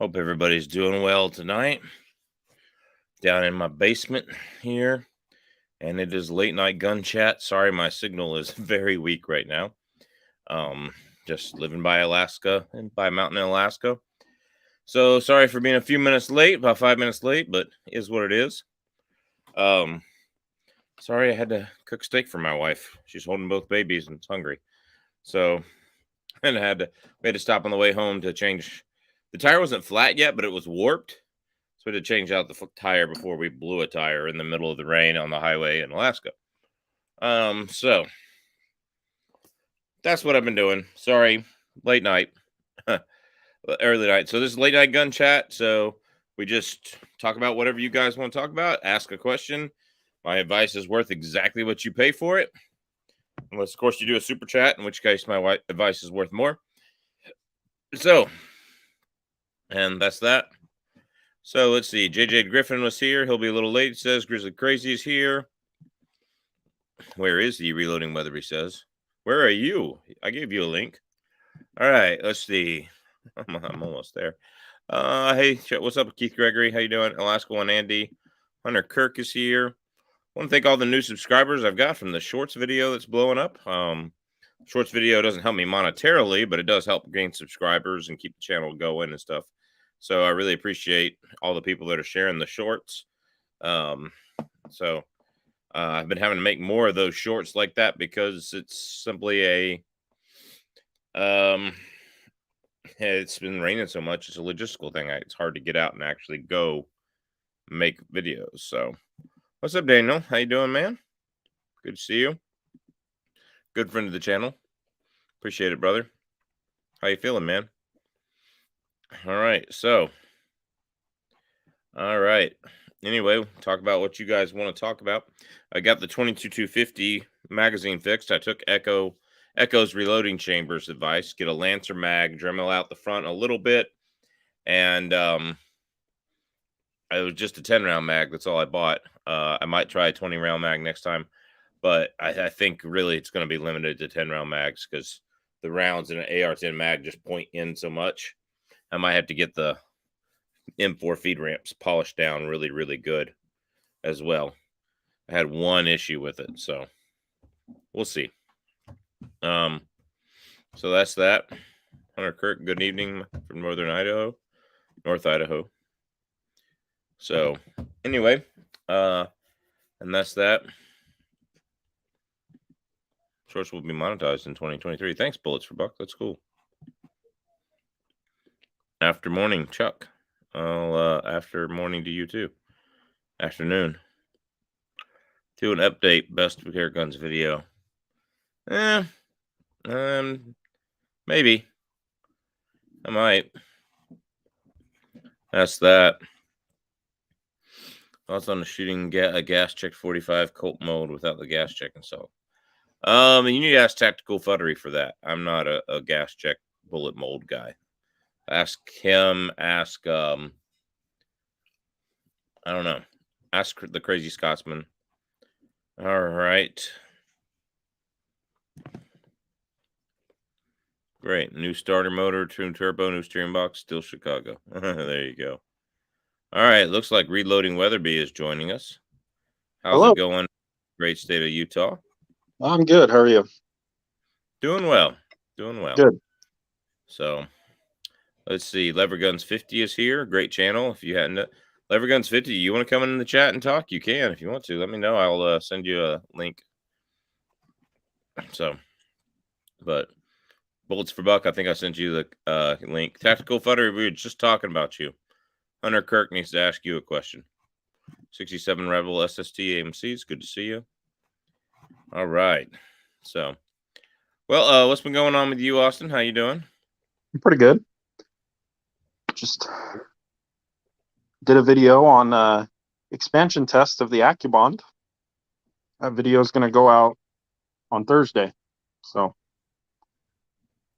Hope everybody's doing well tonight. Down in my basement here, and it is late night gun chat. Sorry, my signal is very weak right now. Just living by Alaska and by a mountain in Alaska. So sorry for being a few minutes late, about 5 minutes late, but is what it is. Sorry I had to cook steak for my wife. She's holding both babies and it's hungry. So and we had to stop on the way home to change. The tire wasn't flat yet, but it was warped. So we had to change out the tire before we blew a tire in the middle of the rain on the highway in Alaska. So that's what I've been doing. Sorry, late night, early night. So this is late night gun chat. So we just talk about whatever you guys want to talk about. Ask a question. My advice is worth exactly what you pay for it. Unless, of course, you do a super chat, in which case my advice is worth more. So, and that's that. So let's see. JJ Griffin was here. He'll be a little late. Says Grizzly Crazy is here. Where is he? Reloading Weatherby says. Where are you? I gave you a link. All right. Let's see. I'm almost there. Hey, what's up, Keith Gregory? How you doing? Alaska One Andy. Hunter Kirk is here. I want to thank all the new subscribers I've got from the shorts video that's blowing up. Shorts video doesn't help me monetarily, but it does help gain subscribers and keep the channel going and stuff. So I really appreciate all the people that are sharing the shorts. I've been having to make more of those shorts like that because it's simply it's been raining so much. It's a logistical thing. It's hard to get out and actually go make videos. So what's up, Daniel? How you doing, man? Good to see you. Good friend of the channel. Appreciate it, brother. How you feeling, man? All right. Anyway, talk about what you guys want to talk about. I got the 22-250 magazine fixed. I took Echo's reloading chambers advice. Get a Lancer mag, Dremel out the front a little bit, and it was just a 10-round mag. That's all I bought. I might try a 20-round mag next time, but I think really it's going to be limited to 10-round mags because the rounds in an AR-10 mag just point in so much. I might have to get the M4 feed ramps polished down really, really good as well. I had one issue with it, so we'll see. So that's that. Hunter Kirk, good evening from North Idaho. So anyway, and that's that. Shorts will be monetized in 2023. Thanks, Bullets for Buck. That's cool. After morning, Chuck. After morning to you too. Afternoon. Do an update best of hair guns video. Maybe. I might. That's that. Thoughts on the shooting a gas check 45 Colt mode without the gas check installed. You need to ask Tactical Futtery for that. I'm not a gas check bullet mold guy. Ask him. Ask I don't know. Ask the Crazy Scotsman. All right. Great. New starter motor, tuned turbo, new steering box, still Chicago. There you go. All right. Looks like Reloading Weatherby is joining us. How's it going? Great state of Utah. I'm good. How are you? Doing well. Good. So let's see. Lever Guns 50 is here. Great channel. If you hadn't, Lever Guns 50, you want to come in the chat and talk? You can if you want to. Let me know. I'll send you a link. So, but Bullets for Buck, I think I sent you the link. Tactical Futter, we were just talking about you. Hunter Kirk needs to ask you a question. 67 Rebel SST AMCs. Good to see you. All right. So, well, what's been going on with you, Austin? How you doing? I'm pretty good. Just did a video on expansion test of the AccuBond. That video is going to go out on Thursday. So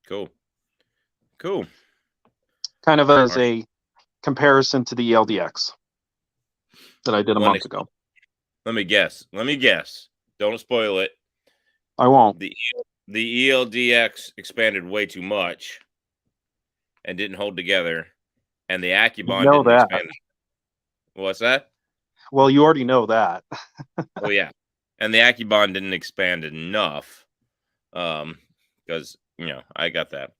cool. Kind of as a comparison to the ELDX that I did a month ago. Let me guess. Don't spoil it. I won't. The ELDX expanded way too much and didn't hold together. and the You AccuBond know didn't that. expand. What's that? Well, you already know that. Oh yeah, and the AccuBond didn't expand enough, because I got that.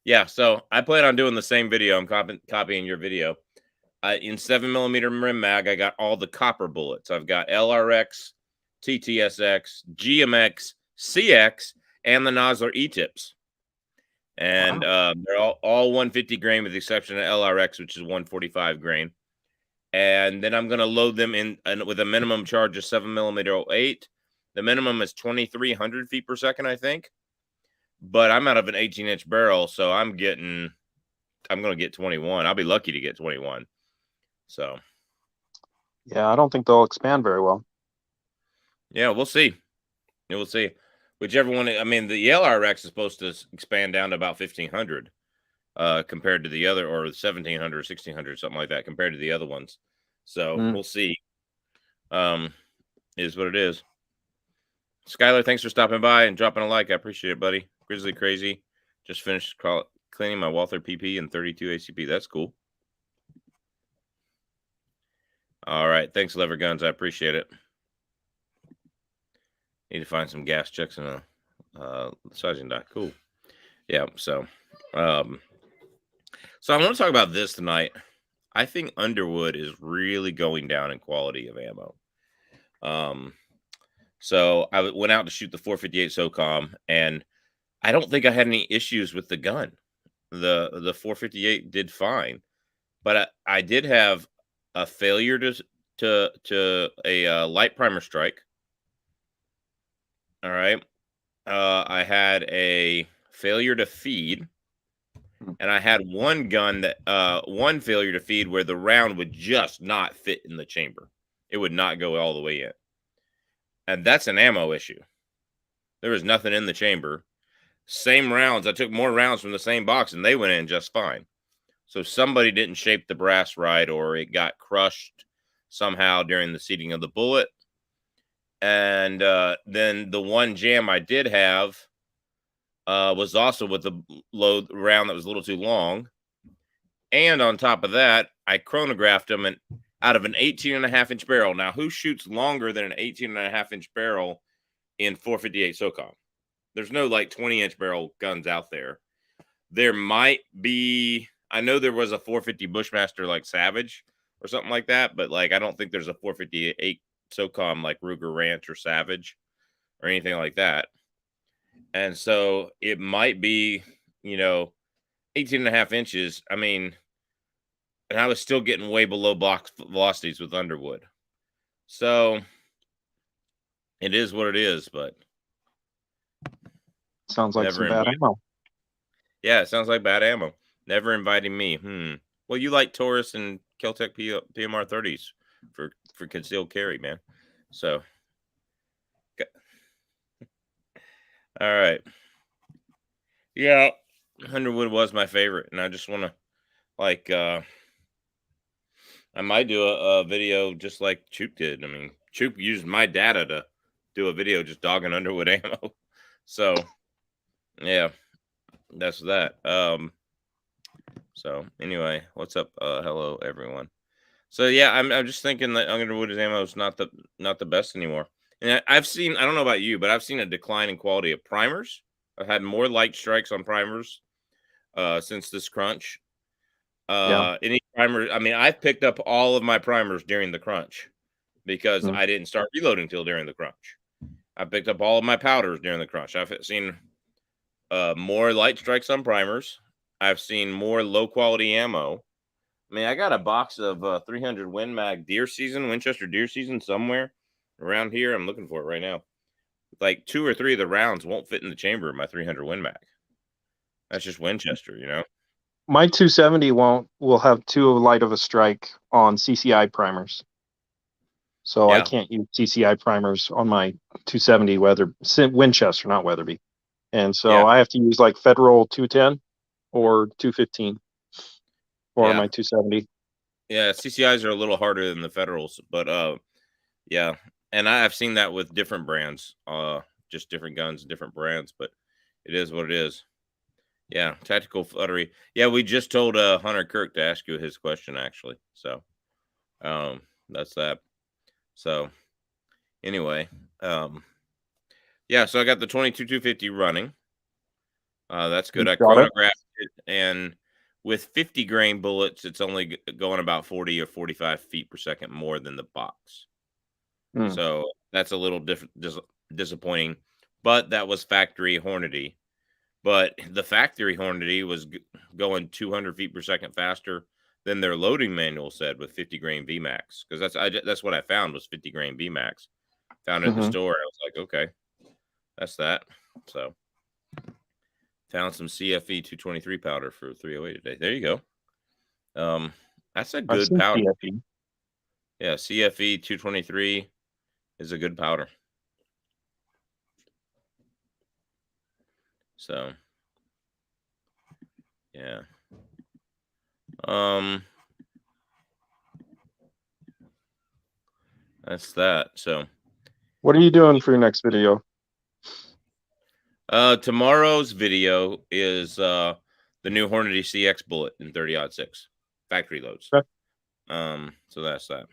Yeah, so I plan on doing the same video. I'm copying your video. In 7mm rim mag, I got all the copper bullets. I've got LRX, TTSX, GMX, CX, and the Nosler E-tips. And they're all 150 grain with the exception of LRX, which is 145 grain. And then I'm going to load them in with a minimum charge of 7mm 08. The minimum is 2,300 feet per second, I think. But I'm out of an 18-inch barrel, so I'm going to get 21. I'll be lucky to get 21. So, yeah, I don't think they'll expand very well. yeah, we'll see. We'll see. Whichever one. I mean, the LRX is supposed to expand down to about 1,500 compared to the other, or 1,700, 1,600, something like that, compared to the other ones. So we'll see. Is what it is. Skylar, thanks for stopping by and dropping a like. I appreciate it, buddy. Grizzly Crazy. Just finished cleaning my Walther PP and 32 ACP. That's cool. All right. Thanks, Lever Guns. I appreciate it. Need to find some gas checks in a sizing die. Cool. Yeah. So I want to talk about this tonight. I think Underwood is really going down in quality of ammo. So I went out to shoot the 458 SOCOM, and I don't think I had any issues with the gun. The 458 did fine, but I did have a failure to a light primer strike. All right. I had a failure to feed, and I had one gun that one failure to feed where the round would just not fit in the chamber. It would not go all the way in. And that's an ammo issue. There was nothing in the chamber. Same rounds. I took more rounds from the same box and they went in just fine. So somebody didn't shape the brass right, or it got crushed somehow during the seating of the bullet. And then the one jam I did have was also with the load round that was a little too long. And on top of that, I chronographed them out of an 18.5-inch barrel. Now, who shoots longer than an 18.5-inch barrel in 458 SOCOM? There's no like 20-inch barrel guns out there. There might be, I know there was a 450 Bushmaster like Savage or something like that, but like I don't think there's a 458 SOCOM like Ruger Ranch or Savage or anything like that. And so it might be, 18.5 inches. I mean, and I was still getting way below box velocities with Underwood. So it is what it is, but sounds like some bad ammo. Yeah, it sounds like bad ammo. Never inviting me. Well, you like Taurus and Keltec PMR 30s for concealed carry, man. So, all right. Yeah, Underwood was my favorite, and I just want to I might do a video just like Choop did. I mean, Choop used my data to do a video just dogging Underwood ammo. So, yeah, that's that. So anyway, what's up? Hello everyone. So yeah, I'm just thinking that Underwood's ammo is not the best anymore. And I've seen, I don't know about you, but I've seen a decline in quality of primers. I've had more light strikes on primers since this crunch. Any primer, I mean, I've picked up all of my primers during the crunch because I didn't start reloading till during the crunch. I picked up all of my powders during the crunch. I've seen more light strikes on primers. I've seen more low quality ammo. I mean, I got a box of 300 Win Mag deer season, Winchester deer season somewhere around here. I'm looking for it right now. Like 2 or 3 of the rounds won't fit in the chamber of my 300 Win Mag. That's just Winchester, My 270 will have too light of a strike on CCI primers. So I can't use CCI primers on my 270 Winchester, not Weatherby. And so I have to use like Federal 210 or 215 for my 270. Yeah, CCIs are a little harder than the Federals, but yeah. And I've seen that with different brands, just different guns, different brands, but it is what it is. Yeah, tactical fluttery. Yeah, we just told Hunter Kirk to ask you his question actually. So, that's that. So, anyway, yeah. So I got the 22-250 running. That's good. You I got it. chronographed it, and with 50 grain bullets, it's only going about 40 or 45 feet per second more than the box. Hmm. So that's a little disappointing. But that was factory Hornady. But the factory Hornady was going 200 feet per second faster than their loading manual said with 50 grain VMAX. Because that's what I found was 50 grain VMAX. Found it at the Mhm. store. I was like, okay, that's that. So found some CFE 223 powder for 308 today. There you go. That's a I've good seen powder. CFE. Yeah, CFE 223 is a good powder. So yeah. That's that. So What are you doing for your next video? tomorrow's video is the new Hornady CX bullet in 30-06 factory loads. Okay. So that's that.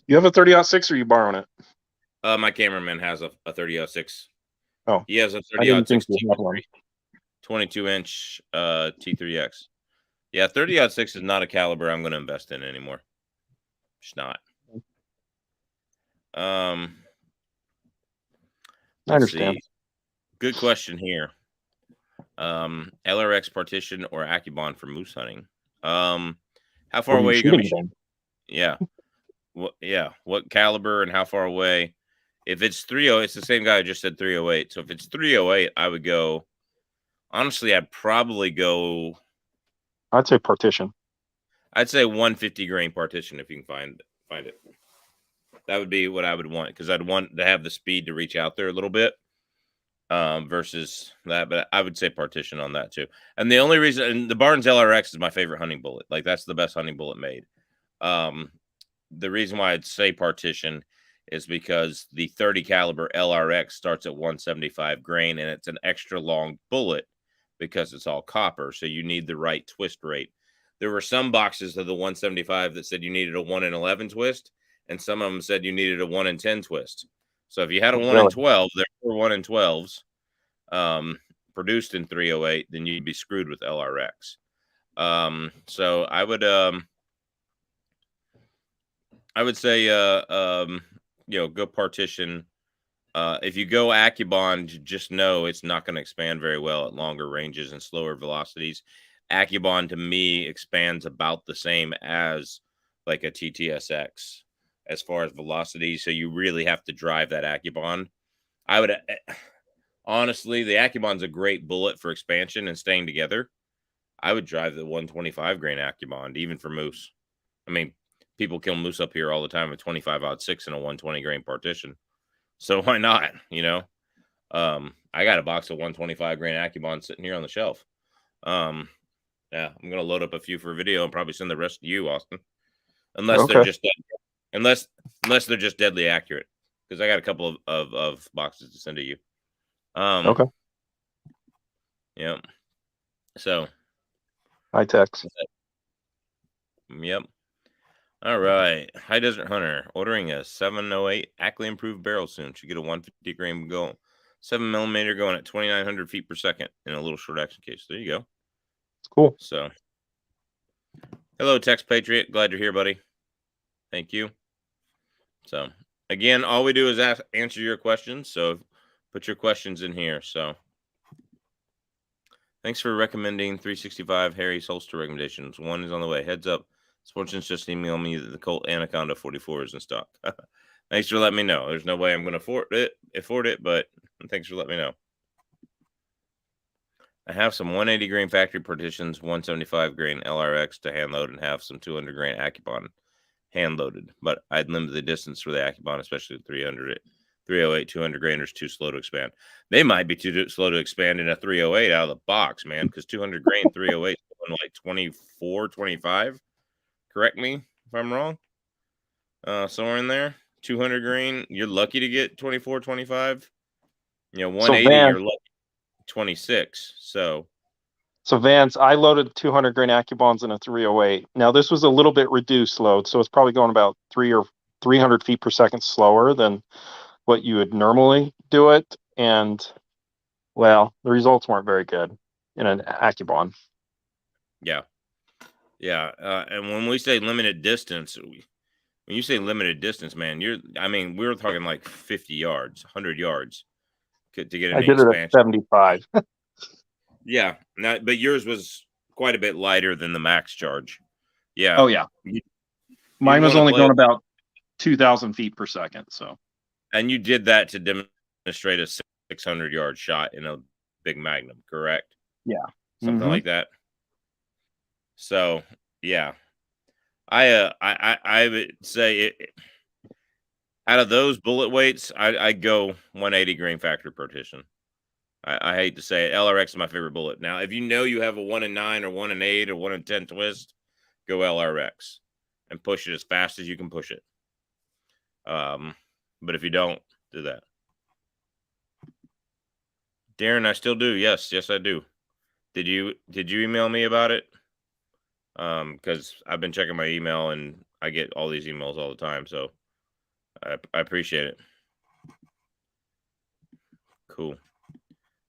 You have a 30-06 or are you borrowing it? My cameraman has a 30-06. Oh, He has a I didn't think 30-06 you had one. 22-inch T3X. Yeah, 30-06 is not a caliber I'm going to invest in anymore. It's not. I Let's understand. see. Good question here. LRX partition or Accubon for moose hunting? How far What are you away are you going to be shooting shooting? then? Yeah. What caliber and how far away? If it's 30, it's the same guy who just said 308. So if it's 308, I would go. Honestly, I'd probably go. I'd say partition. I'd say 150 grain partition if you can find it. That would be what I would want because I'd want to have the speed to reach out there a little bit. Versus that, but I would say partition on that too. And the only reason, and the Barnes LRX is my favorite hunting bullet. Like that's the best hunting bullet made. The reason why I'd say partition is because the 30 caliber LRX starts at 175 grain and it's an extra long bullet because it's all copper. So you need the right twist rate. There were some boxes of the 175 that said you needed a 1 in 11 twist, and some of them said you needed a 1 in 10 twist. So if you had a 1 in Really? 12, there were 1 in 12s produced in 308, then you'd be screwed with LRX. So I would say go partition. If you go Accubon, just know it's not going to expand very well at longer ranges and slower velocities. Accubon to me expands about the same as like a TTSX as far as velocity. So you really have to drive that Accubon. I would honestly, the Accubon's a great bullet for expansion and staying together. I would drive the 125 grain Accubon even for moose. I mean, people kill moose up here all the time with 25-06 and a 120 grain partition. So why not? I got a box of 125 grain Accubon sitting here on the shelf. Yeah, I'm gonna load up a few for video and probably send the rest to you, Austin. Unless they're Okay. just unless they're just deadly accurate. Because I got a couple of boxes to send to you. Okay. Yep. So High techs. yep. All right. High Desert Hunter ordering a 708 Ackley improved barrel soon. Should get a 150 grain go 7mm going at 2,900 feet per second in a little short action case. There you go. It's cool. So, hello, Tex Patriot. Glad you're here, buddy. Thank you. So, again, all we do is answer your questions. So, put your questions in here. So, thanks for recommending 365 Harry's holster recommendations. One is on the way. Heads up. Sportsman's just emailed me that the Colt Anaconda 44 is in stock. Thanks for letting me know. There's no way I'm going to afford it, but thanks for letting me know. I have some 180 grain factory partitions, 175 grain LRX to hand load, and have some 200 grain Accubon hand loaded. But I'd limit the distance for the Accubon, especially 308, 200 grainers too slow to expand. They might be too slow to expand in a 308 out of the box, man, because 200 grain 308 is like 24, 25. Correct me if I'm wrong. Somewhere in there. 200 grain, you're lucky to get 24, 25. 180, Van, you're lucky. 26. So Vance, I loaded 200 grain AccuBonds in a 308. Now this was a little bit reduced load, so it's probably going about 300 feet per second slower than what you would normally do it. And well, the results weren't very good in an AccuBond. yeah. And when we say limited distance, when you say limited distance, man, we were talking like 50 yards, 100 yards to get an I did it at expansion. 75. Yeah, but yours was quite a bit lighter than the max charge. Yeah. Oh yeah. Mine was only going about 2,000 feet per second. So. And you did that to demonstrate a 600-yard shot in a big Magnum, correct? Yeah. Something like that. So yeah, I would say out of those bullet weights, I go 180 grain factor partition. I hate to say it, LRX is my favorite bullet. Now, if you know you have a 1 in 9 or 1 in 8 or 1 in 10 twist, go LRX and push it as fast as you can push it. But if you don't, do that. Darren, I still do. Yes, I do. Did you email me about it? Because I've been checking my email and I get all these emails all the time, so I appreciate it. Cool.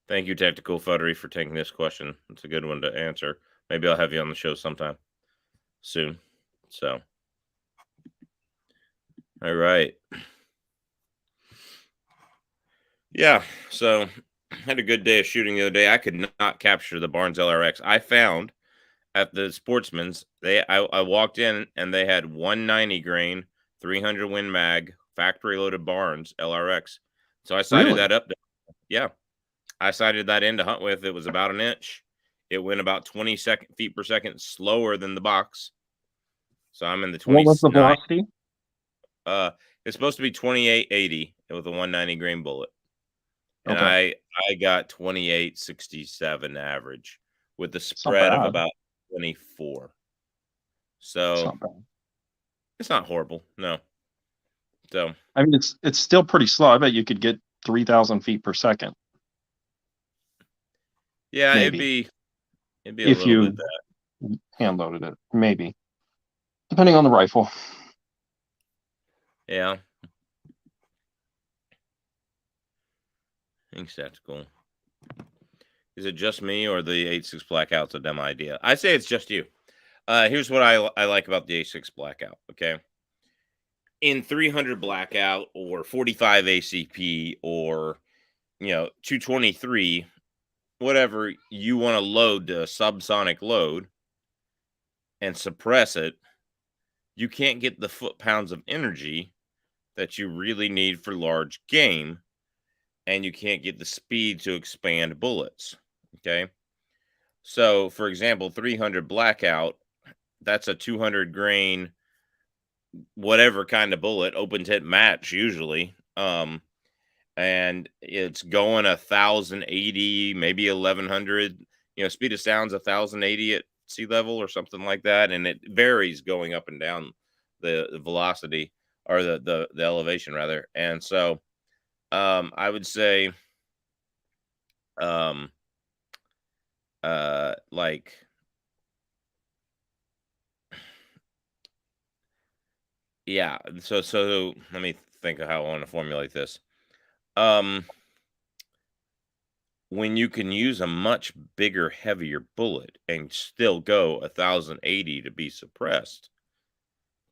Thank you, Tactical Futtery, for taking this question. It's a good one to answer. Maybe I'll have you on the show sometime soon. So, all right. Yeah, so I had a good day of shooting the other day. I could not capture the Barnes LRX. I found at the Sportsman's, I walked in and they had 190 grain, 300 Win Mag, factory loaded Barnes LRX. So I sighted that up. Yeah, I sighted that in to hunt with. It was about an inch. It went about 20 feet per second slower than the box. So I'm in the 29. What was the velocity? It's supposed to be 2880 with a 190 grain bullet. And okay. I got 2867 average with the spread of about 24. So it's not horrible. No. So I mean, it's still pretty slow. I bet you could get 3,000 feet per second. Yeah, maybe. it'd be a if little you bit that. hand loaded it, maybe, depending on the rifle. Yeah. I think tactical. Is it just me or the 8.6 blackout's a dumb idea? I say it's just you. Here's what I like about the 8.6 blackout. Okay. In 300 blackout or 45 ACP or 223, whatever you want to load to a subsonic load and suppress it, you can't get the foot-pounds of energy that you really need for large game, and you can't get the speed to expand bullets. Okay. So, for example, 300 blackout, that's a 200 grain, whatever kind of bullet, open tip match usually. And it's going 1,080, maybe 1,100. Speed of sound's 1,080 at sea level or something like that, and it varies going up and down the velocity or the elevation rather. And so, I would say, like. Yeah, so let me think of how I want to formulate this. When you can use a much bigger, heavier bullet and still go 1,080 to be suppressed,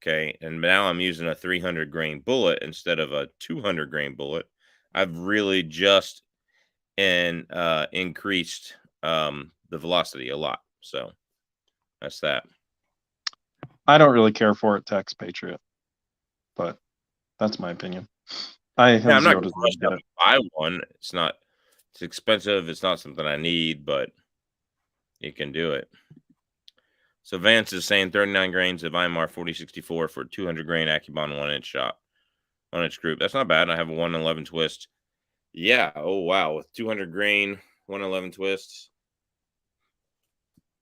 okay, and now I'm using a 300 grain bullet instead of a 200 grain bullet, I've really just increased the velocity a lot. So that's that. I don't really care for it, Tex Patriot, but that's my opinion. I'm not going to buy one. It's expensive. It's not something I need, but you can do it. So Vance is saying 39 grains of IMR 4064 for 200 grain AccuBond 1-inch shot, 1-inch group. That's not bad. I have a 111 twist. Yeah. Oh wow, with 200 grain 111 twists.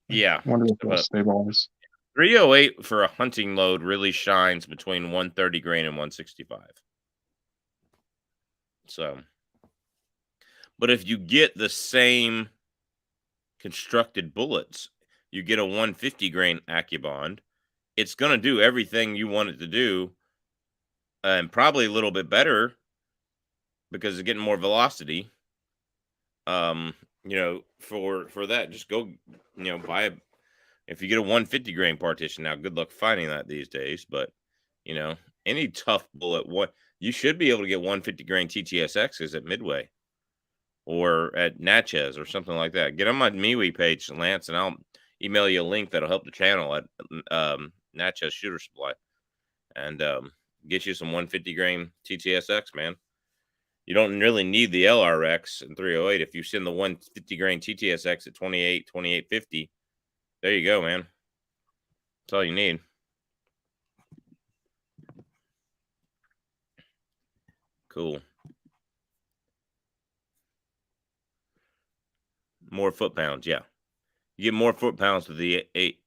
Yeah. I wonder if they'll stabilize. 308 for a hunting load really shines between 130 grain and 165. So, But if you get the same constructed bullets, you get a 150 grain AccuBond, it's going to do everything you want it to do, and probably a little bit better because it's getting more velocity. For that, just go, buy a. If you get a 150 grain partition, now good luck finding that these days. But any tough bullet, you should be able to get 150 grain TTSXs at Midway or at Natchez or something like that. Get on my MeWe page, Lance, and I'll email you a link that'll help the channel at Natchez Shooter Supply, and get you some 150 grain TTSX, man. You don't really need the LRX and 308. If you send the 150 grain TTSX at 2850, there you go, man. That's all you need. Cool. More foot pounds, yeah. You get more foot pounds with the 8.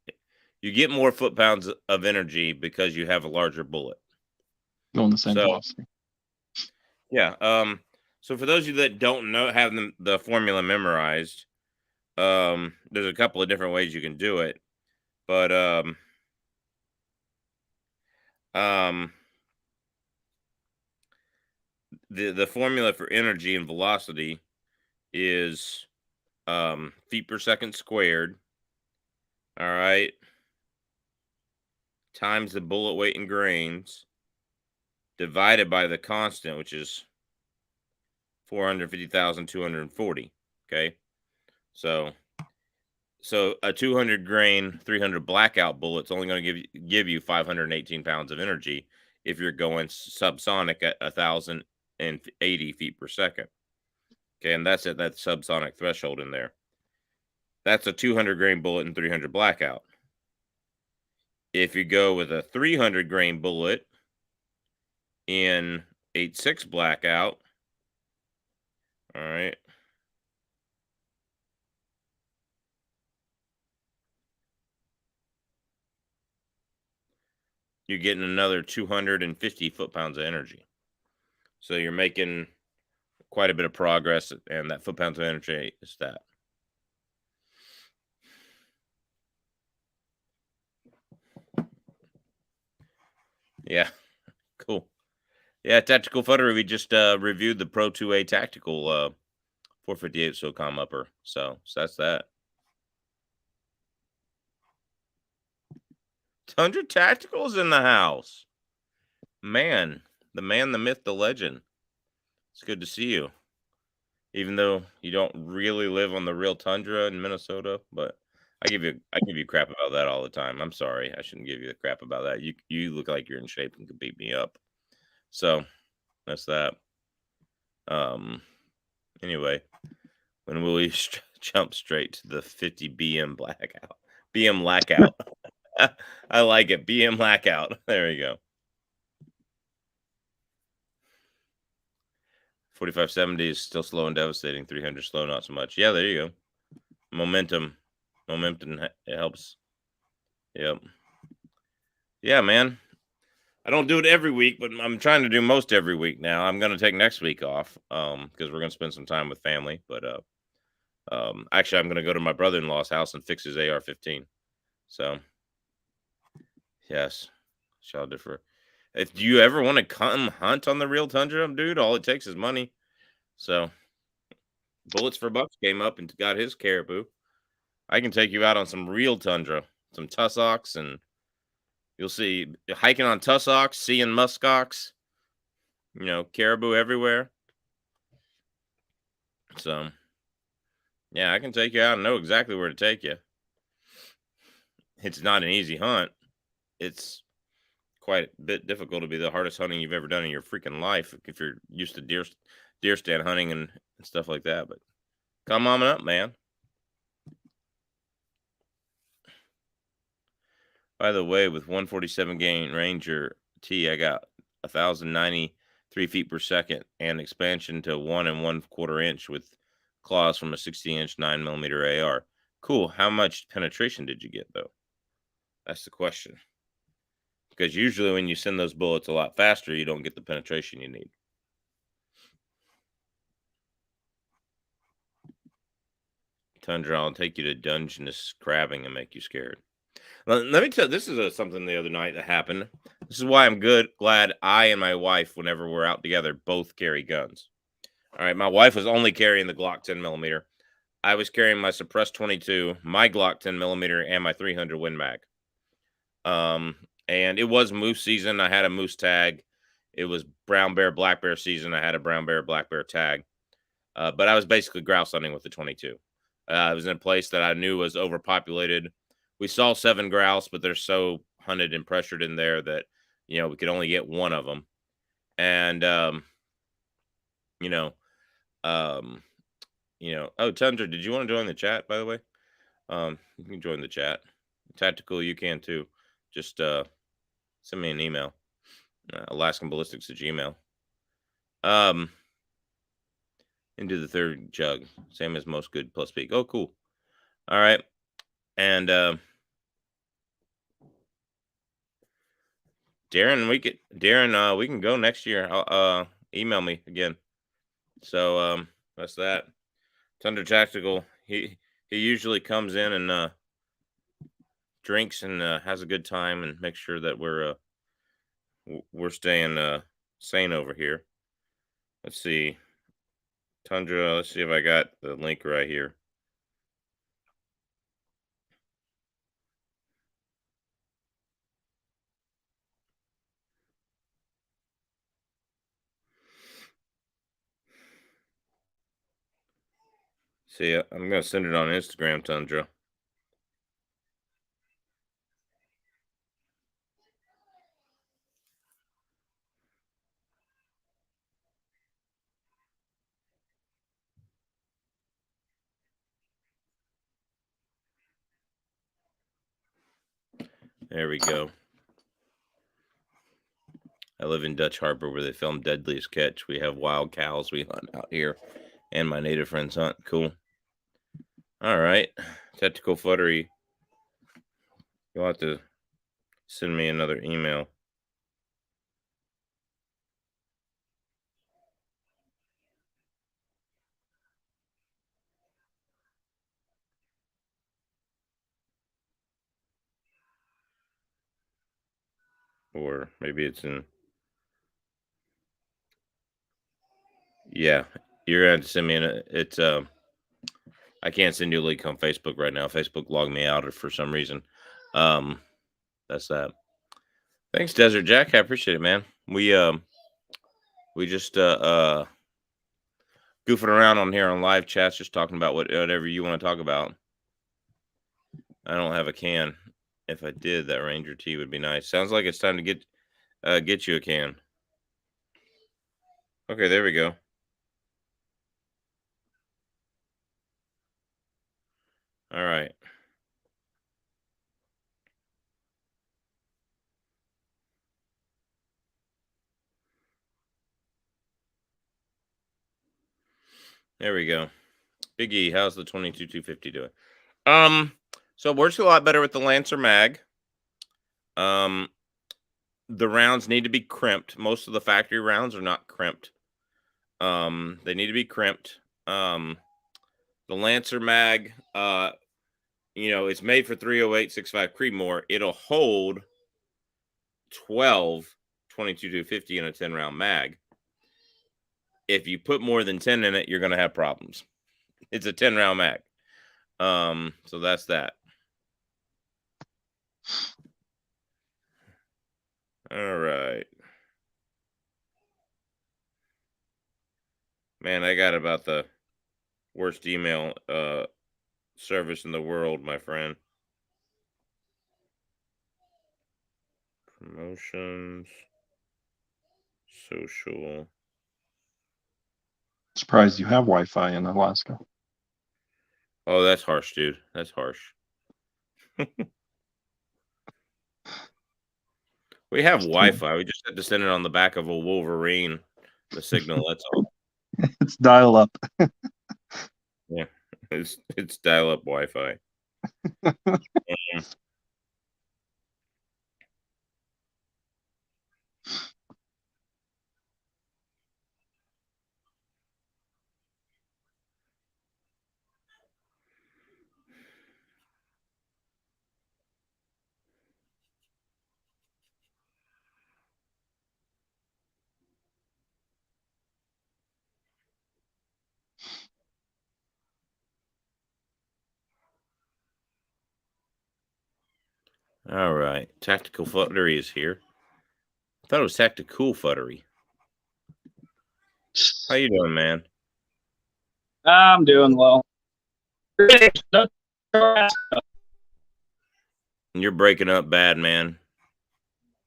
You get more foot pounds of energy because you have a larger bullet. Going the same velocity. Yeah. So for those of you that don't know, have the formula memorized, there's a couple of different ways you can do it, but the formula for energy and velocity is feet per second squared. All right. Times the bullet weight in grains divided by the constant, which is 450,240. Okay. So a 200 grain, 300 blackout bullet's only going to give you 518 pounds of energy if you're going subsonic at 1,080 feet per second. Okay, and that's at that subsonic threshold in there. That's a 200 grain bullet and 300 blackout. If you go with a 300 grain bullet in 8.6 blackout, all right, you're getting another 250 foot-pounds of energy. So you're making quite a bit of progress, and that foot-pounds of energy is that. Yeah, cool. Yeah, Tactical Footer, we just reviewed the Pro 2A Tactical 458 SOCOM upper. So that's that. Tundra Tactical's in the house. Man, the myth, the legend. It's good to see you. Even though you don't really live on the real tundra in Minnesota, but I give you crap about that all the time. I'm sorry. I shouldn't give you the crap about that. You look like you're in shape and could beat me up. So that's that. Anyway, when will we jump straight to the 50 BM blackout? BM blackout. I like it. BM blackout. There you go. 4570 is still slow and devastating. 300 slow, not so much. Yeah, there you go. Momentum, it helps. Yep. Yeah, man. I don't do it every week, but I'm trying to do most every week now. I'm going to take next week off because we're going to spend some time with family. But actually, I'm going to go to my brother-in-law's house and fix his AR-15. So, yes, shall differ. If you ever want to come hunt on the real tundra, dude, all it takes is money. So, Bullets for Bucks came up and got his caribou. I can take you out on some real tundra, some tussocks, and you'll see hiking on tussocks, seeing muskox, caribou everywhere. So, yeah, I can take you out and know exactly where to take you. It's not an easy hunt. It's quite a bit difficult to be the hardest hunting you've ever done in your freaking life if you're used to deer stand hunting and stuff like that. But come on up, man. By the way, with 147 gain Ranger T, I got 1,093 feet per second and expansion to 1 1/4 inch with claws from a 60-inch 9mm AR. Cool. How much penetration did you get, though? That's the question. Because usually when you send those bullets a lot faster, you don't get the penetration you need. Tundra, I'll take you to Dungeness crabbing and make you scared. Let me tell you, this is something the other night that happened. This is why I'm glad I and my wife, whenever we're out together, both carry guns. All right, my wife was only carrying the Glock 10 millimeter. I was carrying my suppressed 22, my Glock 10 millimeter, and my 300 Win Mag. And it was moose season. I had a moose tag. It was brown bear, black bear season. I had a brown bear, black bear tag. But I was basically grouse hunting with the 22. I was in a place that I knew was overpopulated. We saw 7 grouse, but they're so hunted and pressured in there that, we could only get one of them. And, oh, Tundra, did you want to join the chat, by the way? You can join the chat. Tactical, you can too. Just send me an email. AlaskanBallistics@gmail. Into the third jug. Same as most good plus peak. Oh, cool. All right. And Darren, we can go next year. I'll email me again. So that's that. Thunder Tactical. He usually comes in and drinks and has a good time and makes sure that we're staying sane over here. Let's see. Tundra, let's see if I got the link right here. See, I'm going to send it on Instagram, Tundra. There we go. I live in Dutch Harbor where they film Deadliest Catch. We have wild cows we hunt out here, and my native friends hunt. Cool. All right. Tactical Futtery. You'll have to send me another email. Or maybe it's in. Yeah, you're gonna have to send me it's I can't send you a link on Facebook right now. Facebook logged me out for some reason. That's that. Thanks, Desert Jack. I appreciate it, man. We just goofing around on here on live chats, just talking about whatever you want to talk about. I don't have a can. If I did, that Ranger tea would be nice. Sounds like it's time to get you a can. Okay, there we go. All right. There we go. Big E, how's the 22-250 doing? So it works a lot better with the Lancer mag. The rounds need to be crimped. Most of the factory rounds are not crimped. They need to be crimped. The Lancer mag, it's made for 308-65 Creedmoor. It'll hold 12 22-250 in a 10 round mag. If you put more than 10 in it, you're going to have problems. It's a 10 round mag. So that's that. All right. Man, I got about the worst email service in the world, my friend. Promotions. Social. Surprised you have Wi-Fi in Alaska. Oh, that's harsh, dude. That's harsh. We have Wi-Fi. We just had to send it on the back of a Wolverine. The signal. That's all. It's dial up. Yeah, it's dial-up Wi-Fi. All right. Tactical Futtery is here. I thought it was Tactical Futtery. How you doing, man? I'm doing well. You're breaking up bad, man.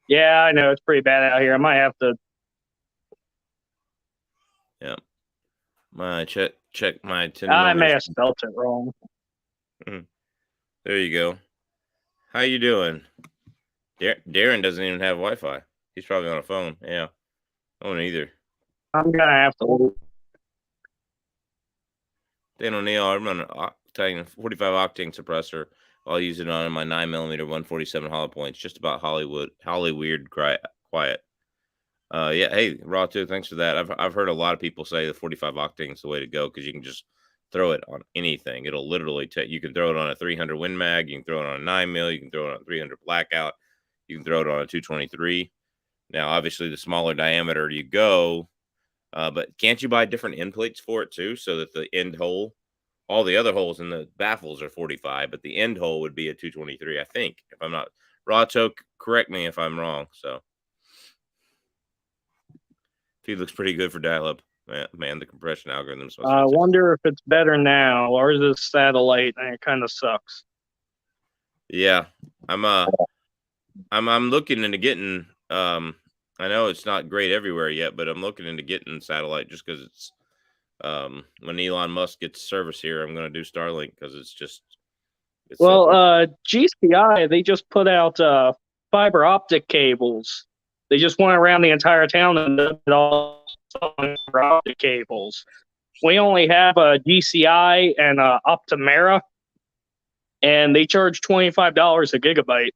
Yeah, I know it's pretty bad out here. I might have to. Yeah. Check my 10 I may have millimeters. spelt it wrong. There you go. How you doing? Darren doesn't even have Wi-Fi. He's probably on a phone. Yeah. I don't either. I'm gonna have to. Dan O'Neill, I'm running an 45 octane suppressor. I'll use it on my 9mm 147 hollow points. Just about Hollywood quiet. Yeah. Hey, Raw 2, thanks for that. I've heard a lot of people say the 45 octane is the way to go because you can just throw it on anything. It'll literally you can throw it on a 300 Win Mag, you can throw it on a 9mm, you can throw it on a 300 Blackout, you can throw it on a 223. Now, obviously, the smaller diameter you go, but can't you buy different end plates for it too, so that the end hole, all the other holes in the baffles are 45, but the end hole would be a 223, I think. If I'm not, Rato, correct me if I'm wrong. So, he looks pretty good for dial-up. Man, the compression algorithms. I wonder if it's better now. Ours is satellite, and it kind of sucks. Yeah, I'm looking into getting. I know it's not great everywhere yet, but I'm looking into getting satellite just because it's. When Elon Musk gets service here, I'm going to do Starlink because it's just. GCI, they just put out fiber optic cables. They just went around the entire town and did all fiber optic cables. We only have a GCI and a Optimera, and they charge $25 a gigabyte.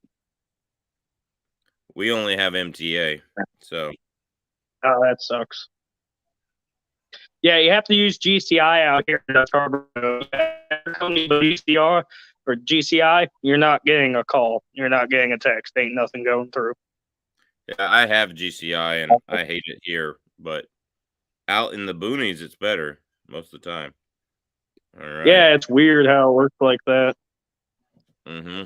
We only have MTA, so. Oh, that sucks. Yeah, you have to use GCI out here in Dutch Harbor. GCR or GCI, you're not getting a call. You're not getting a text. Ain't nothing going through. Yeah, I have GCI and I hate it here, but out in the boonies, it's better most of the time. All right. Yeah, it's weird how it works like that. Mm-hmm.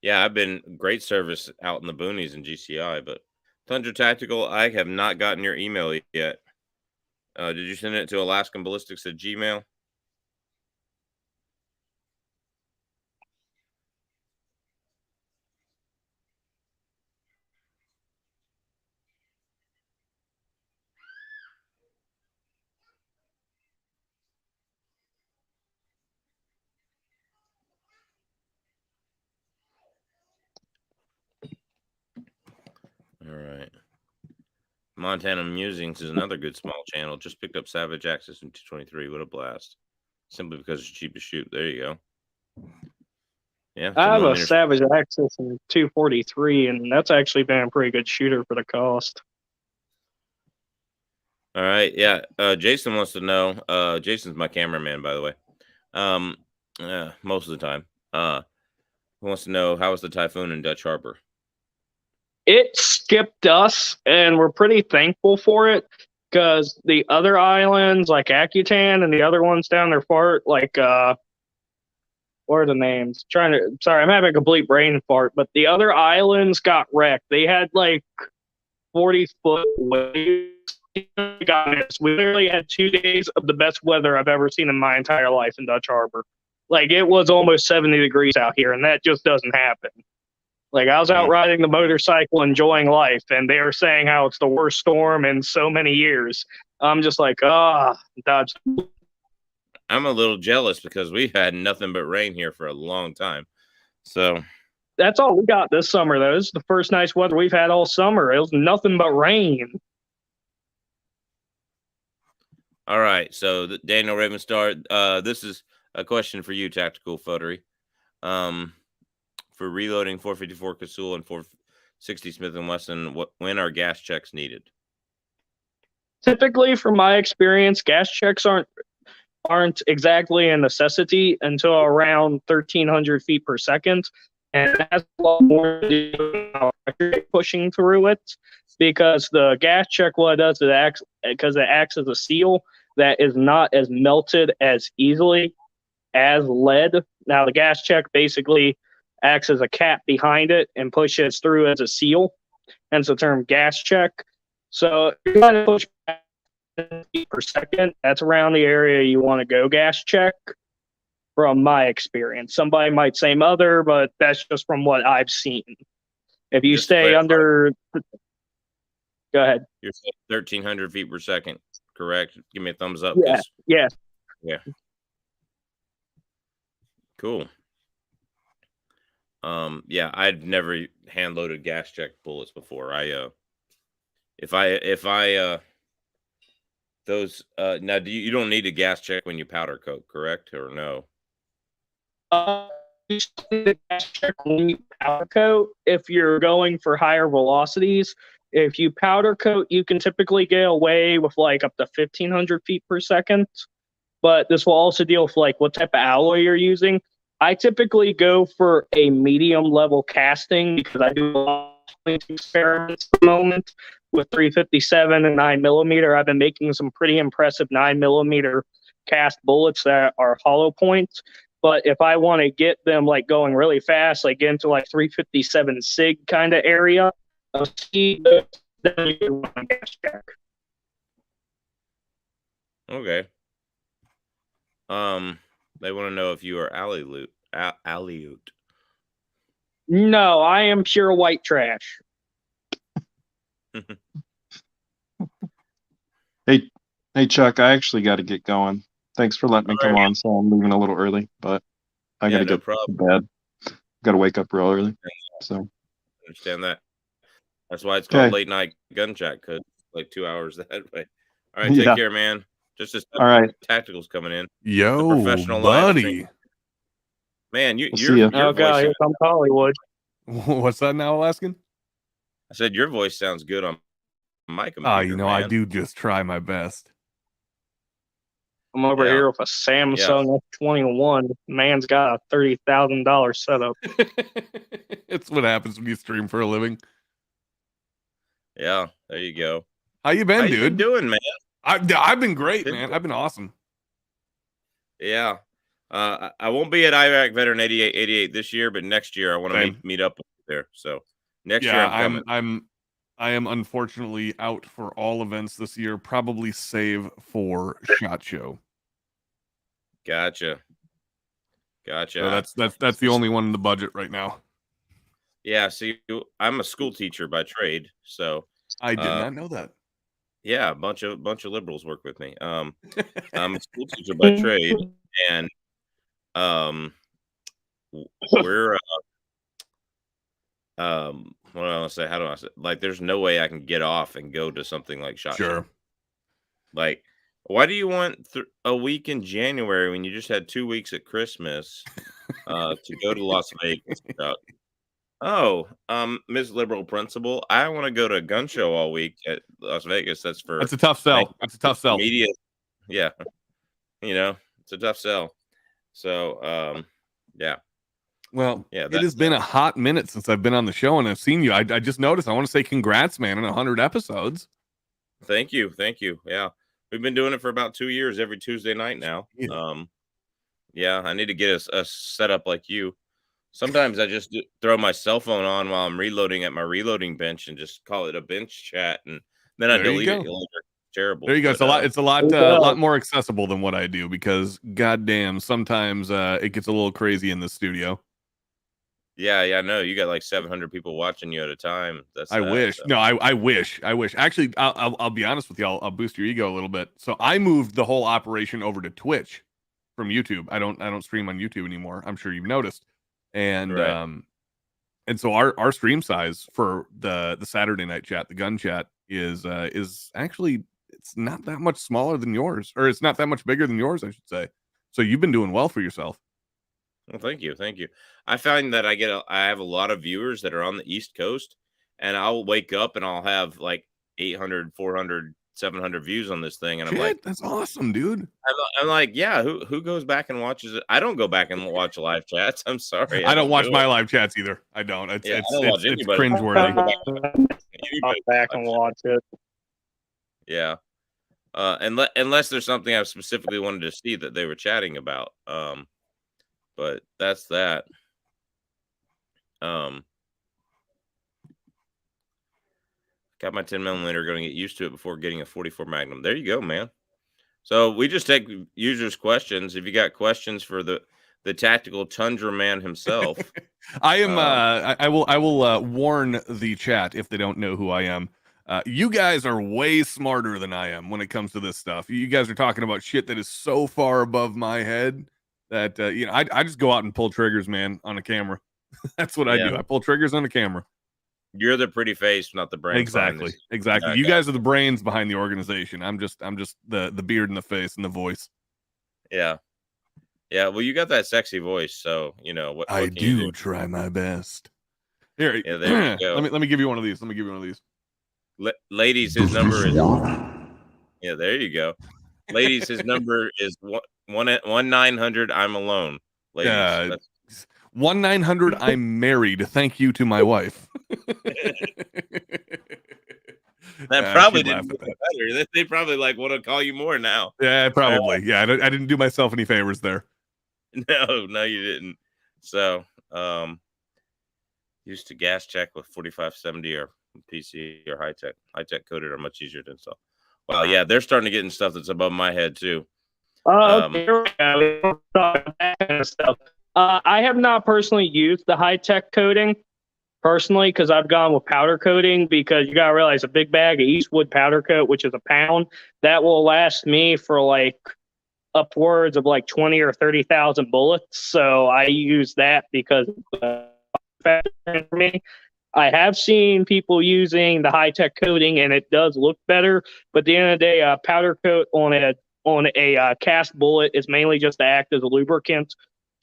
Yeah, I've been great service out in the boonies in GCI, but Tundra Tactical, I have not gotten your email yet. Did you send it to AlaskanBallistics@gmail.com? All right. Montana Musings is another good small channel. Just picked up Savage Access in 223. What a blast. Simply because it's cheap to shoot. There you go. Yeah. I have a Savage Access in 243, and that's actually been a pretty good shooter for the cost. All right. Yeah. Jason wants to know. Jason's my cameraman, by the way. Most of the time. He wants to know, how was the typhoon in Dutch Harbor? It skipped us, and we're pretty thankful for it because the other islands, like Akutan, and the other ones down there far, like what are the names? Sorry, I'm having a complete brain fart. But the other islands got wrecked. They had like 40-foot waves. We literally had 2 days of the best weather I've ever seen in my entire life in Dutch Harbor. Like, it was almost 70 degrees out here, and that just doesn't happen. Like, I was out riding the motorcycle, enjoying life, and they were saying how it's the worst storm in so many years. I'm just like, Dodge. I'm a little jealous because we've had nothing but rain here for a long time. So that's all we got this summer, though. This is the first nice weather we've had all summer. It was nothing but rain. All right. So Daniel Ravenstar, this is a question for you, Tactical Futtery. For reloading 454 Casull and 460 Smith & Wesson, when are gas checks needed? Typically, from my experience, gas checks aren't exactly a necessity until around 1,300 feet per second, and it has a lot more to do with pushing through it, because the gas check, what it does, it acts as a seal that is not as melted as easily as lead. Now, the gas check basically acts as a cap behind it and pushes through as a seal. Hence the term gas check. So if you're trying to push 10 feet per second, that's around the area you want to go gas check. From my experience, somebody might say other, but that's just from what I've seen. If you Just to stay clarify, under, go ahead. You're saying 1,300 feet per second, correct? Give me a thumbs up. Yeah, yeah. Yeah. Cool. Yeah, I'd never hand loaded gas check bullets before. Now you don't need a gas check when you powder coat, correct? Or no? You still need a gas check when you powder coat if you're going for higher velocities. If you powder coat, you can typically get away with like up to 1,500 feet per second. But this will also deal with like what type of alloy you're using. I typically go for a medium level casting because I do a lot of experiments at the moment with 357 and 9mm. I've been making some pretty impressive 9mm cast bullets that are hollow points. But if I want to get them like going really fast, like get into like 357 SIG kind of area of speed, then you can run a gas check. Okay. They want to know if you are Aleut. No, I am pure white trash. Hey, Chuck, I actually got to get going. Thanks for letting me come on. So I'm leaving a little early, but I got to get to bed. Got to wake up real early. So understand that. That's why it's called late night gun chat, because like 2 hours that way. All right, take care, man. Just as all right, tacticals coming in. Yo, the professional buddy. Man, your oh god, here comes Hollywood. What's that now, Alaskan? I said your voice sounds good on my computer. Oh, you know, man. I do just try my best. I'm over here with a Samsung S21. Man's got a $30,000 setup. It's what happens when you stream for a living. Yeah, there you go. How you been, dude? You been doing, man? I've been great, man. I've been awesome. Yeah. I won't be at Iraq Veteran 88 this year, but next year I want to meet up there. So next year I'm coming. I am unfortunately out for all events this year, probably save for SHOT Show. Gotcha. So that's the only one in the budget right now. Yeah, see, I'm a school teacher by trade, so I did not know that. Yeah, a bunch of liberals work with me. I'm a school teacher by trade, and we're what do I want to say? How do I say? Like, there's no way I can get off and go to something like SHOT Show. Like, why do you want a week in January when you just had 2 weeks at Christmas to go to Las Vegas? Oh, Ms. Liberal Principal, I want to go to a gun show all week at Las Vegas. That's a tough sell. That's a tough sell. Media, yeah, it's a tough sell. So, yeah. Well, it has been a hot minute since I've been on the show, and I've seen you. I just noticed. I want to say congrats, man, on 100 episodes. Thank you. Yeah, we've been doing it for about 2 years, every Tuesday night now. Yeah, I need to get a setup like you. Sometimes I just throw my cell phone on while I'm reloading at my reloading bench and just call it a bench chat, and then I delete it later. Terrible. There you go. It's a lot more accessible than what I do, because goddamn, sometimes it gets a little crazy in the studio. Yeah, no, you got like 700 people watching you at a time. I wish. So. No, I wish. Actually, I'll be honest with you. I'll boost your ego a little bit. So I moved the whole operation over to Twitch from YouTube. I don't stream on YouTube anymore. I'm sure you've noticed. And and so our stream size for the Saturday night chat, the gun chat, is actually, it's not that much smaller than yours, or it's not that much bigger than yours, I should say. So you've been doing well for yourself. Well, thank you. I find that I have a lot of viewers that are on the East Coast, and I'll wake up and I'll have like 800, 400, 700 views on this thing, and I'm like, that's awesome, dude. I'm like, yeah, who goes back and watches it? I don't go back and watch live chats. I'm sorry. I don't watch my live chats either. I don't. It's cringeworthy. I'll back and watch it. Yeah. Unless there's something I specifically wanted to see that they were chatting about. But that's that. Got my 10 millimeter. Going to get used to it before getting a 44 Magnum. There you go, man. So we just take users' questions. If you got questions for the tactical tundra man himself, I am. I will warn the chat if they don't know who I am. You guys are way smarter than I am when it comes to this stuff. You guys are talking about shit that is so far above my head that I just go out and pull triggers, man, on a camera. That's what I do. I pull triggers on the camera. You're the pretty face, not the brain. Exactly. You guys are the brains behind the organization. I'm just the beard and the face and the voice. Yeah. Well, you got that sexy voice, so what I can you do? Try my best. Here, Yeah, there you go. Let me give you one of these. Ladies, his number is. Yeah, there you go. Ladies, his number is 1-900. I'm alone. Ladies, 1-900. I'm married. Thank you to my wife. That probably didn't make it better. They probably want to call you more now. Yeah, probably. Yeah, I didn't do myself any favors there. No, you didn't. So, used to gas check with 4570 or PC or high tech. High tech coded are much easier to install. Wow, yeah, they're starting to get in stuff that's above my head too. Here we go. That kind of stuff. I have not personally used the high tech coding because I've gone with powder coating, because you gotta realize a big bag of Eastwood powder coat, which is a pound, that will last me for upwards of 20 or 30,000 bullets. So I use that because for me. I have seen people using the high tech coating, and it does look better. But at the end of the day, a powder coat on a cast bullet is mainly just to act as a lubricant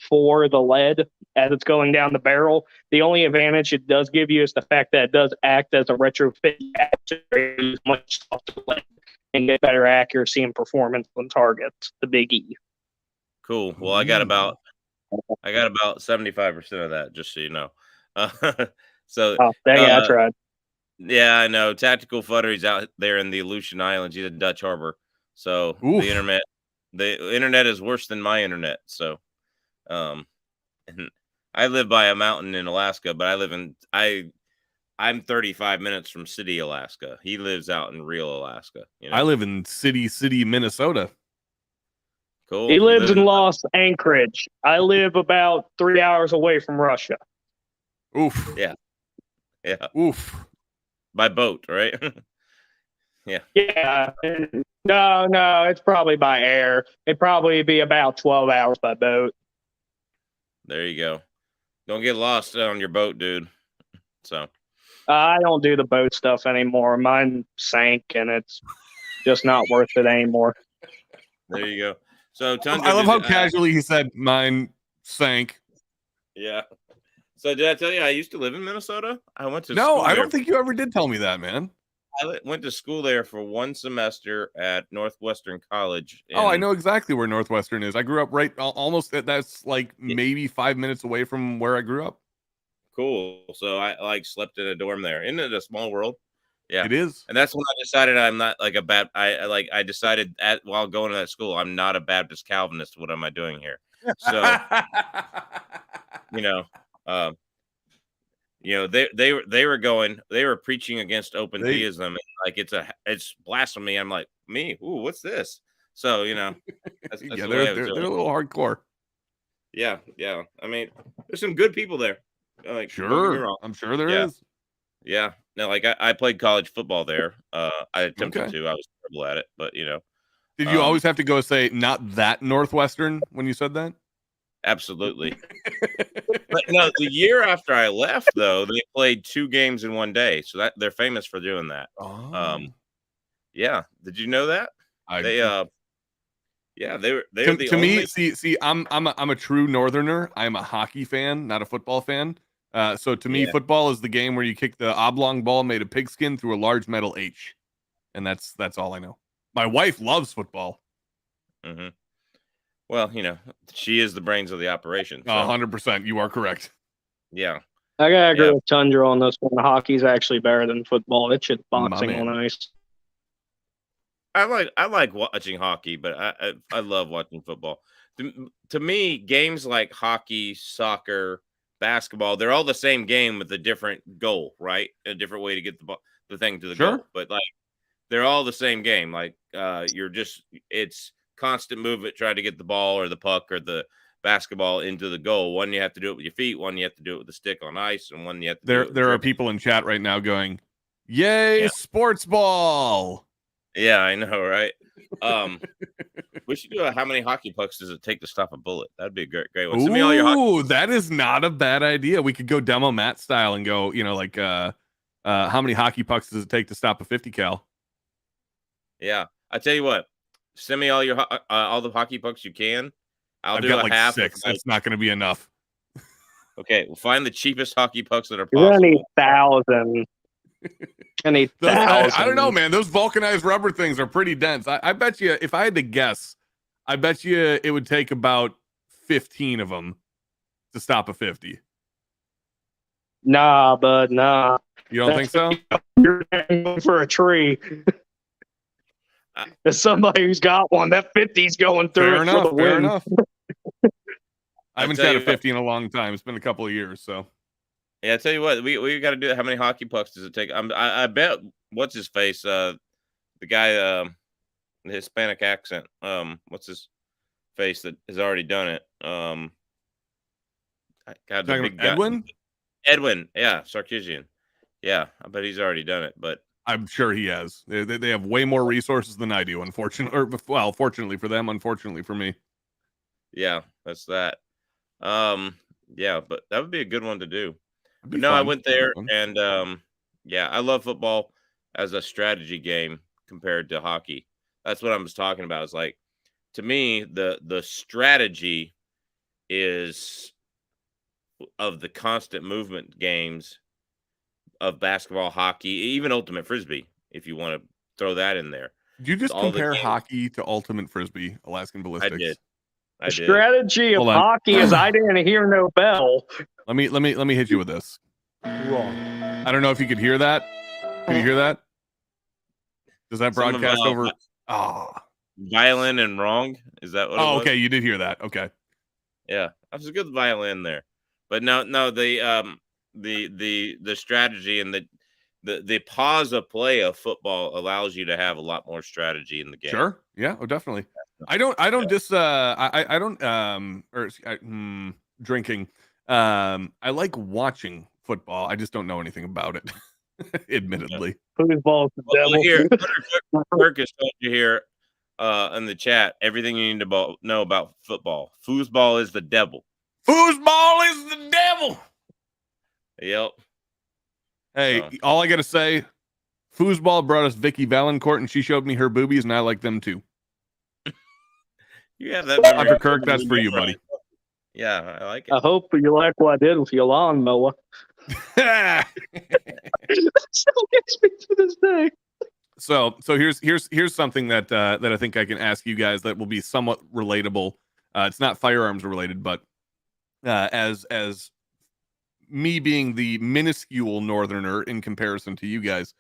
for the lead as it's going down the barrel. The only advantage it does give you is the fact that it does act as a retrofit, much softer lead, and get better accuracy and performance on targets. The big E. Cool. Well, I got about 75% of that, just so you know. So I tried. Yeah, I know. Tactical Futtery's out there in the Aleutian Islands. He's in Dutch Harbor. So Oof. the internet is worse than my internet. So and I live by a mountain in Alaska, but I'm 35 minutes from City, Alaska. He lives out in real Alaska. I live in city, Minnesota. Cool. He lives in Los Anchorage. I live about 3 hours away from Russia. Oof. Yeah. Oof. By boat, right? Yeah. Yeah. No, it's probably by air. It'd probably be about 12 hours by boat. There you go. Don't get lost on your boat, dude. So I don't do the boat stuff anymore. Mine sank, and it's just not worth it anymore. There you go. So I love how casually he said mine sank. Yeah. So did I tell you I used to live in Minnesota? I went to No, I don't think you ever did tell me that, man. I went to school there for one semester at Northwestern College. Oh, I know exactly where Northwestern is. I grew up right almost that's maybe 5 minutes away from where I grew up. Cool. So I slept in a dorm there. Isn't it a small world? Yeah, it is. And that's when I decided I'm not I decided while going to that school, I'm not a Baptist Calvinist. What am I doing here? So, they were preaching against open theism. And it's blasphemy. I'm like, me? Ooh, what's this? So, that's yeah, they're a little hardcore. Yeah. I mean, there's some good people there. Sure. I'm sure there is. Yeah. No, I played college football there. I attempted to. I was terrible at it, but Did you always have to go say not that Northwestern when you said that? Absolutely. But no, the year after I left, though, they played 2 games in one day, so that they're famous for doing that. Oh. Yeah. Did you know that? They were the to me. See, I'm a true Northerner. I'm a hockey fan, not a football fan. So to me, football is the game where you kick the oblong ball made of pigskin through a large metal H, and that's all I know. My wife loves football. Mm-hmm. Well, she is the brains of the operation. So. 100%. You are correct. Yeah. I gotta agree with Tundra on this one. Hockey's actually better than football. It's just boxing on ice. I like watching hockey, but I love watching football. To me, games like hockey, soccer, basketball, they're all the same game with a different goal, right? A different way to get the thing to the Sure. goal. But like they're all the same game. Like it's constant movement, try to get the ball or the puck or the basketball into the goal. One you have to do it with your feet, one you have to do it with the stick on ice, and one you have to do it with There are dribble. people in chat right now going, "Yay, Yeah. sports ball!" Yeah, I know, right? We should do how many hockey pucks does it take to stop a bullet? That'd be a great one. Send me all your hockey. Ooh, that is not a bad idea. We could go demo Matt style and go, like, how many hockey pucks does it take to stop a 50 cal? Yeah, I tell you what, send me all your all the hockey pucks you can. I've got a like half 6. That's not going to be enough. Okay, we'll find the cheapest hockey pucks that are You're gonna need possible. 1,000. I need I 1,000. don't know, man. Those vulcanized rubber things are pretty dense. I bet you, if I had to guess, I bet you it would take about 15 of them to stop a 50. Nah, bud, nah. You don't think so? You're going for a tree. As somebody who's got one, that 50's going through Fair it enough. for the Fair win. enough. I haven't tell had a you 50 in a long time. It's been a couple of years, so. Yeah, I tell you what, we got to do it. How many hockey pucks does it take? I bet what's his face, the guy, the Hispanic accent, what's his face that has already done it? God, the big guy, Edwin, yeah, Sarkisian, yeah, I bet he's already done it, but I'm sure he has. They have way more resources than I do, unfortunately. Well, fortunately for them, unfortunately for me. Yeah, that's that. Yeah, but that would be a good one to do. But No, I went there and yeah, I love football as a strategy game compared to hockey. That's what I was talking about. It's like, to me, the strategy is of the constant movement games of basketball, hockey, even ultimate frisbee, if you want to throw that in there. Did you just compare hockey to ultimate frisbee, Alaskan ballistics? I did. The strategy of hockey is I didn't hear no bell. Let me hit you with this. Wrong. I don't know if you could hear that. Can you hear that? Does that broadcast over? Violin and wrong? Is that what it was? Okay, you did hear that. Okay. Yeah, that was a good violin there. But no, the strategy and the pause of play of football allows you to have a lot more strategy in the game. Sure. Yeah. Oh, definitely. Drinking. I like watching football. I just don't know anything about it. Admittedly. Foosball's the devil. Here, Kirkus told you here in the chat everything you need to know about football. Foosball is the devil. Foosball is the devil. Yep. Hey, all I gotta say, foosball brought us Vicky Valancourt, and she showed me her boobies, and I like them too. You have that. Dr. Kirk, that's for you, buddy. Yeah, I like it. I hope you like what I did with your lawnmower. That still gets me to this day. So here's something that I think I can ask you guys that will be somewhat relatable. It's not firearms related, but as me being the minuscule northerner in comparison to you guys,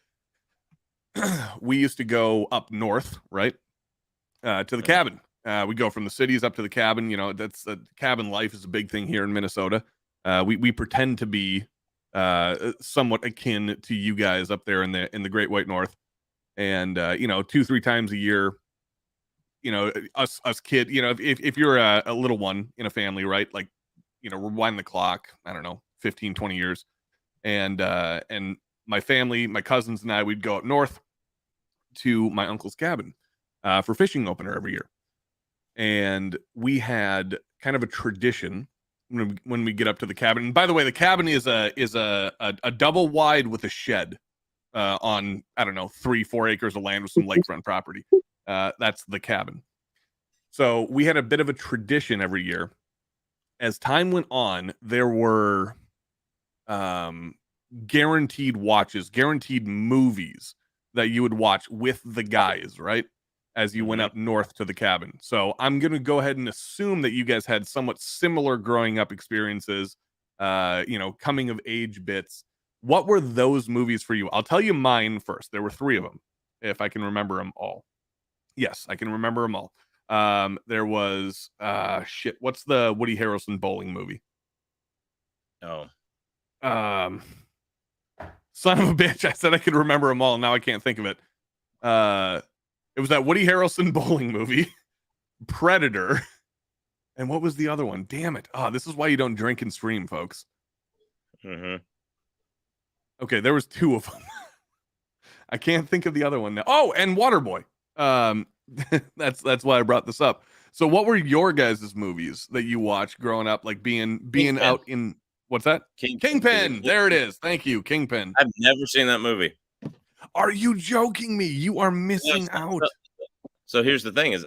we used to go up north, right, to the cabin. We go from the cities up to the cabin. You know, that's cabin life is a big thing here in Minnesota. We pretend to be somewhat akin to you guys up there in the Great White North, and 2-3 times a year, us kid, if you're a little one in a family, right, like, rewind the clock, I don't know, 15-20 years, and my family, my cousins and I, we'd go up north to my uncle's cabin for fishing opener every year. And we had kind of a tradition when we get up to the cabin. And by the way, the cabin is a double wide with a shed on, I don't know, 3-4 acres of land with some lakefront property. That's the cabin. So we had a bit of a tradition every year. As time went on, there were guaranteed watches, guaranteed movies that you would watch with the guys, right? As you went up north to the cabin. So I'm going to go ahead and assume that you guys had somewhat similar growing up experiences, coming of age bits. What were those movies for you? I'll tell you mine first. There were 3 of them, if I can remember them all. Yes, I can remember them all. There was, what's the Woody Harrelson bowling movie? Oh, Son of a bitch. I said I could remember them all. Now I can't think of it. It was that Woody Harrelson bowling movie, Predator. And what was the other one? Damn it. This is why you don't drink and stream, folks. mm-hmm. Okay, there was 2 of them. I can't think of the other one now. Oh, and Waterboy. That's why I brought this up. So what were your guys' movies that you watched growing up, like being Kingpin. out in what's that? Kingpin. There it is. Thank you, Kingpin. I've never seen that movie. Are you joking me? You are missing out. So here's the thing: is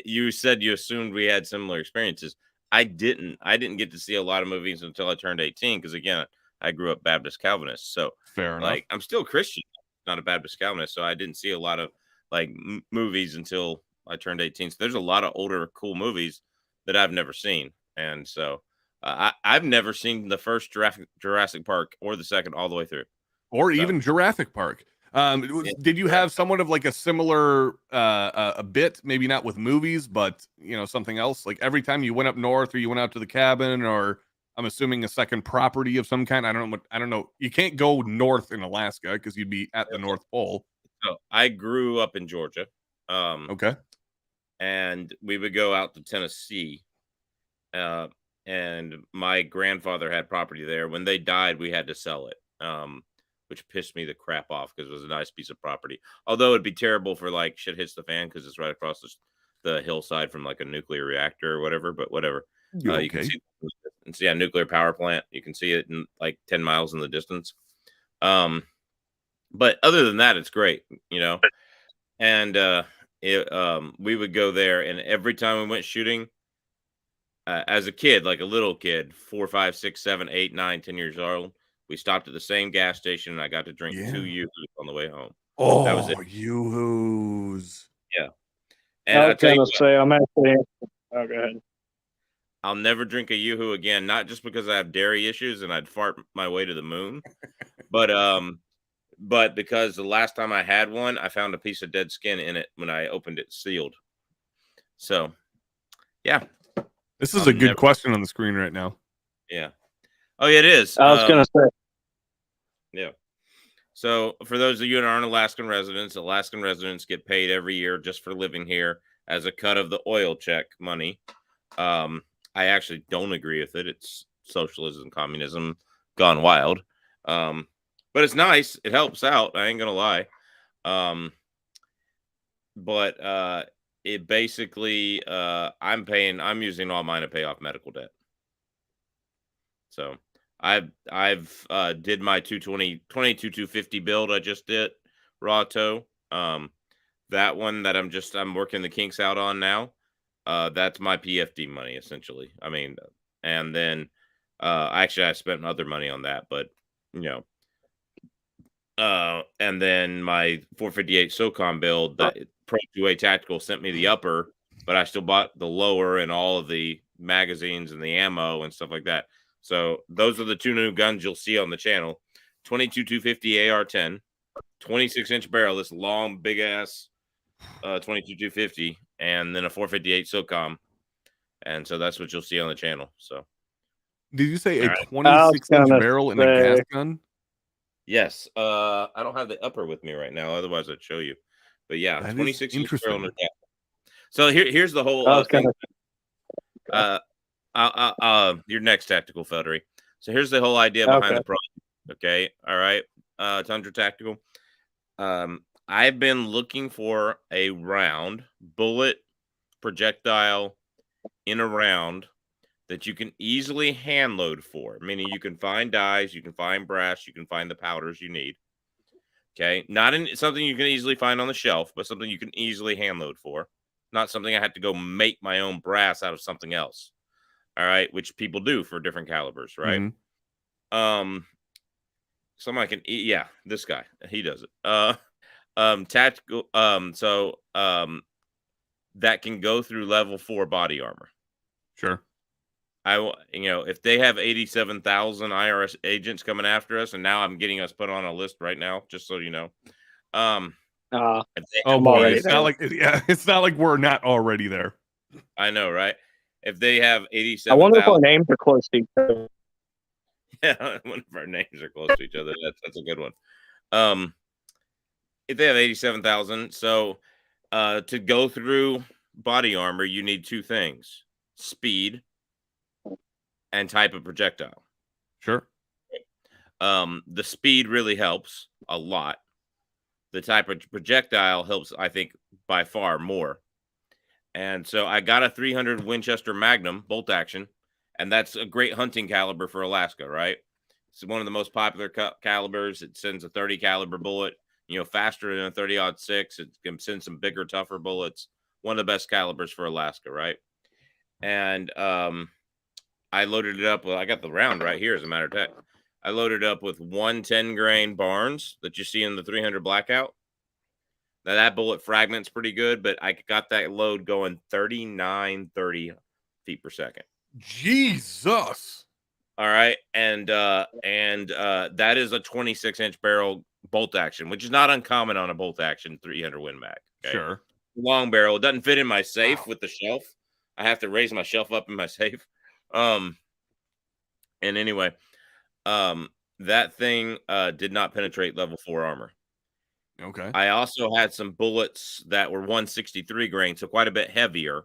you said you assumed we had similar experiences. I didn't get to see a lot of movies until I turned 18 because again, I grew up Baptist Calvinist. So fair enough. Like I'm still Christian, not a Baptist Calvinist. So I didn't see a lot of like movies until I turned 18. So there's a lot of older cool movies that I've never seen, and so I've never seen the first Jurassic Park or the second all the way through, or even Jurassic Park. Did you have somewhat of like a similar a bit, maybe not with movies, but you know, something else? Like every time you went up north or you went out to the cabin, or I'm assuming a second property of some kind. I don't know. You can't go north in Alaska because you'd be at the North Pole. So I grew up in Georgia. Okay. And we would go out to Tennessee. And my grandfather had property there. When they died, we had to sell it. Which pissed me the crap off because it was a nice piece of property. Although it'd be terrible for like shit hits the fan because it's right across the hillside from like a nuclear reactor or whatever. But whatever, okay. You can see it's a nuclear power plant. You can see it in like 10 miles in the distance. But other than that, it's great, you know. And we would go there, and every time we went shooting, as a kid, like a little kid, 4, 5, 6, 7, 8, 9, 10 years old. We stopped at the same gas station, and I got to drink 2 Yoo-hoos on the way home. Oh, that was it. Yoo-hoos. Yeah. And I was going to say, I'm actually... Oh, go ahead. I'll never drink a Yoo-hoo again, not just because I have dairy issues and I'd fart my way to the moon, but because the last time I had one, I found a piece of dead skin in it when I opened it sealed. So, yeah. This is a good question on the screen right now. Yeah. Oh, yeah, it is. I was going to say. Yeah. So for those of you that aren't Alaskan residents get paid every year just for living here as a cut of the oil check money. I actually don't agree with it. It's socialism, communism gone wild. But it's nice. It helps out. I ain't going to lie. But it basically, I'm using all mine to pay off medical debt. So I've did my 22,250 build. I just did raw tow. That one that I'm working the kinks out on now. That's my PFD money essentially. I mean, and then actually I spent other money on that, but you know, and then my 458 SOCOM build that Pro 2A Tactical sent me the upper, but I still bought the lower and all of the magazines and the ammo and stuff like that. So those are the 2 new guns you'll see on the channel: 22-250 AR-10, 26-inch barrel, this long, big ass 22-250, and then a 458 SOCOM. And so that's what you'll see on the channel. So, did you say a 26-inch barrel in a gas gun? Yes. I don't have the upper with me right now, otherwise I'd show you. But yeah, 26-inch barrel in a gas. So here's the whole thing. Your next tactical feldery. So here's the whole idea behind the project. Okay. All right. Tundra Tactical. I've been looking for a round bullet projectile in a round that you can easily hand load for, meaning you can find dies, you can find brass, you can find the powders you need. Okay. Not in something you can easily find on the shelf, but something you can easily hand load for. Not something I had to go make my own brass out of something else. All right, which people do for different calibers, right? Mm-hmm. Somebody can, yeah, this guy, he does it. Tactical, that can go through level 4 body armor. Sure. If they have 87,000 IRS agents coming after us, and now I'm getting us put on a list right now, just so you know. Oh boy, it's not like we're not already there. I know, right? If they have 87,000, I wonder if our names are close to each other. Yeah, one of our names are close to each other. That's a good one. If they have 87,000, so to go through body armor, you need two things: speed and type of projectile. Sure. The speed really helps a lot. The type of projectile helps, I think, by far more. And so I got a 300 Winchester Magnum bolt action, and that's a great hunting caliber for Alaska, right? It's one of the most popular calibers. It sends a 30 caliber bullet, faster than a 30-06. It can send some bigger, tougher bullets. One of the best calibers for Alaska, right? And I loaded it up. Well, I got the round right here, as a matter of fact. I loaded up with 110 grain Barnes that you see in the 300 Blackout. Now that bullet fragments pretty good, but I got that load going 39-30 feet per second. Jesus. All right, and that is a 26-inch barrel bolt action, which is not uncommon on a bolt action 300 Win Mag. Okay? Sure. Long barrel. It doesn't fit in my safe with the shelf. I have to raise my shelf up in my safe. And anyway, that thing did not penetrate level 4 armor. Okay. I also had some bullets that were 163 grain, so quite a bit heavier.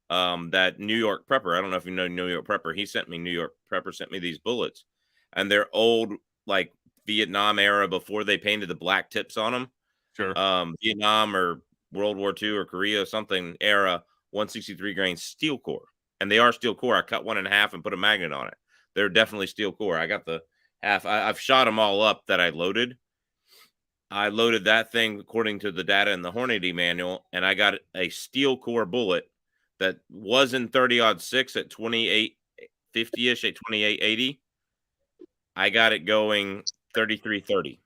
That New York Prepper, I don't know if you know New York Prepper. New York Prepper sent me these bullets, and they're old, like Vietnam era, before they painted the black tips on them. Sure. Vietnam or World War II or Korea, something era, 163 grain steel core. And they are steel core. I cut one in half and put a magnet on it. They're definitely steel core. I got the half. I've shot them all up that I loaded. I loaded that thing according to the data in the Hornady manual, and I got a steel core bullet that was in 30-06 at 2850-ish, at 2880. I got it going 3330.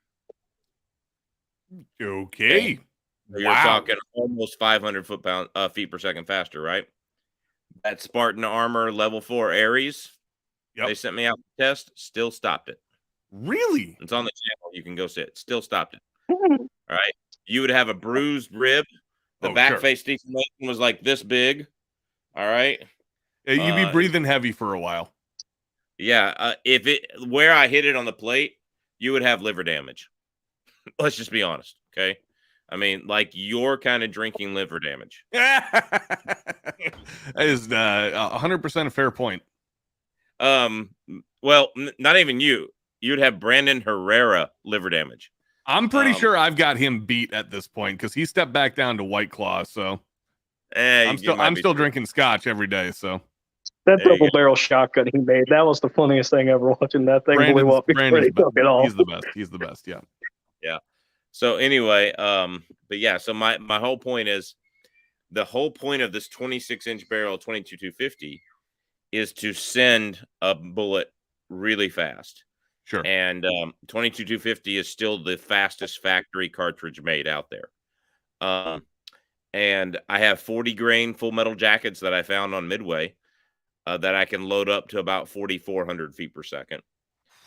Okay. So you're talking almost 500 feet per second faster, right? That Spartan armor level 4 Ares, they sent me out to test, still stopped it. Really? It's on the channel. You can go see it. Still stopped it. All right. You would have a bruised rib. The back face deformation was like this big. All right. You'd be breathing heavy for a while. Yeah. Where I hit it on the plate, you would have liver damage. Let's just be honest. Okay. I mean, like you're kind of drinking liver damage. That is 100% a fair point. Well, not even you. You'd have Brandon Herrera liver damage. I'm pretty sure I've got him beat at this point because he stepped back down to White Claw. So I'm still drinking scotch every day. So that double barrel shotgun he made, that was the funniest thing ever, watching that thing blew up before he took it off. He's the best. He's the best. Yeah. Yeah. So anyway, but yeah, so my whole point is, the whole point of this 26-inch barrel 22-250 is to send a bullet really fast. Sure. And 22-250 is still the fastest factory cartridge made out there. And I have 40 grain full metal jackets that I found on Midway that I can load up to about 4,400 feet per second.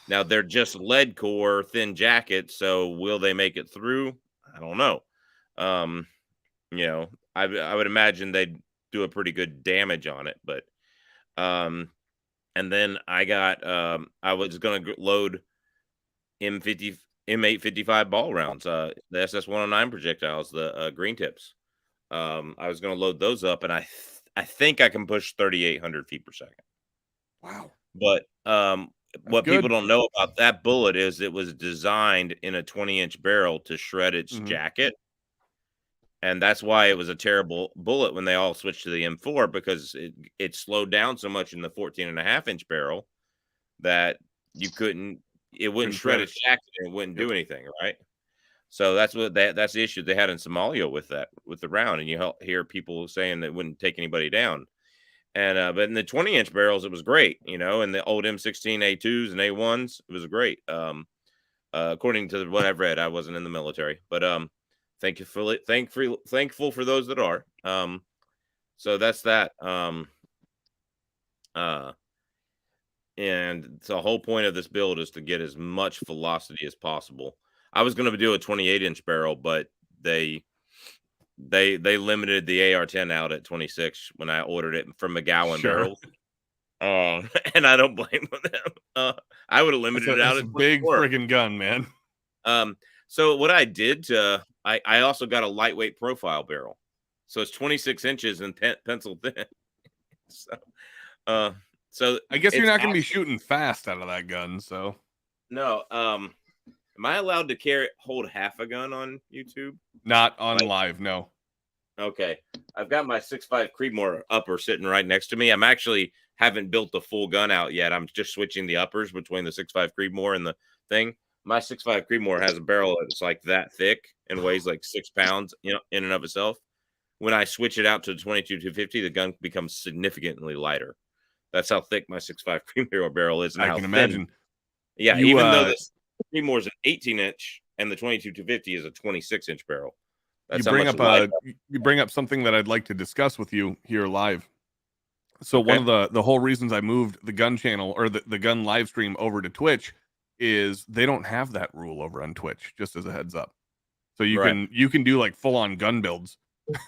Now they're just lead core thin jackets, so will they make it through? I don't know. I would imagine they'd do a pretty good damage on it, but and then I got I was going to load M855 ball rounds, the SS-109 projectiles, the green tips. I was going to load those up, and I think I can push 3,800 feet per second. Wow. But what people don't know about that bullet is it was designed in a 20-inch barrel to shred its jacket. And that's why it was a terrible bullet when they all switched to the M4, because it slowed down so much in the 14.5-inch barrel that it wouldn't shred its jacket and it wouldn't do anything, right? So that's the issue they had in Somalia with the round. And you hear people saying that it wouldn't take anybody down. And but in the 20-inch barrels, it was great, in the old M16 A2s and A1s, it was great. According to what I've read, I wasn't in the military, but thankful for those that are. So that's that. And the whole point of this build is to get as much velocity as possible. I was going to do a 28-inch barrel, but they limited the AR-10 out at 26 when I ordered it from McGowan barrels. And I don't blame them. I would have limited it out. It's a at big 24. friggin' gun, man. So what I did, I also got a lightweight profile barrel, so it's 26 inches and pencil thin. So I guess you're it's not going to be shooting fast out of that gun, so no. Am I allowed to hold half a gun on YouTube? not on live, no. Okay, I've got my 6.5 Creedmoor upper sitting right next to me. I'm actually haven't built the full gun out yet. I'm just switching the uppers between the 6.5 Creedmoor and the thing. My 6.5 Creedmoor has a barrel that's like that thick and weighs like 6 pounds, in and of itself. When I switch it out to the 22-250, the gun becomes significantly lighter. That's how thick my 6.5 Creedmoor barrel is. And I how can thin. imagine. Yeah, You, even though the Creedmoor is an 18-inch and the 22-250 is a 26-inch barrel. That's you bring up something that I'd like to discuss with you here live. So one of the whole reasons I moved the gun channel or the gun live stream over to Twitch is they don't have that rule over on Twitch, just as a heads up. So you can do like full on gun builds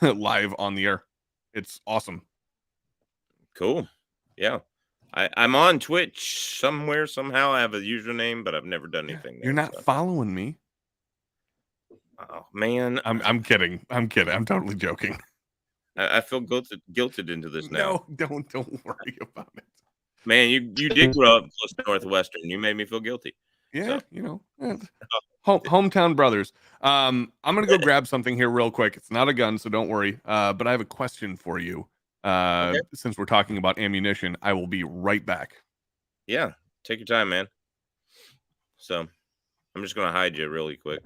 live on the air. It's awesome. Cool. Yeah. I'm on Twitch somewhere, somehow. I have a username, but I've never done anything there. You're not following me. Oh man. I'm kidding. I'm totally joking. I feel guilted into this now. No, don't worry about it. Man, you did grow up close to Northwestern. You made me feel guilty. Yeah, hometown brothers. I'm gonna go grab something here real quick. It's not a gun, so don't worry. But I have a question for you. Since we're talking about ammunition, I will be right back. Yeah, take your time, man. So I'm just gonna hide you really quick.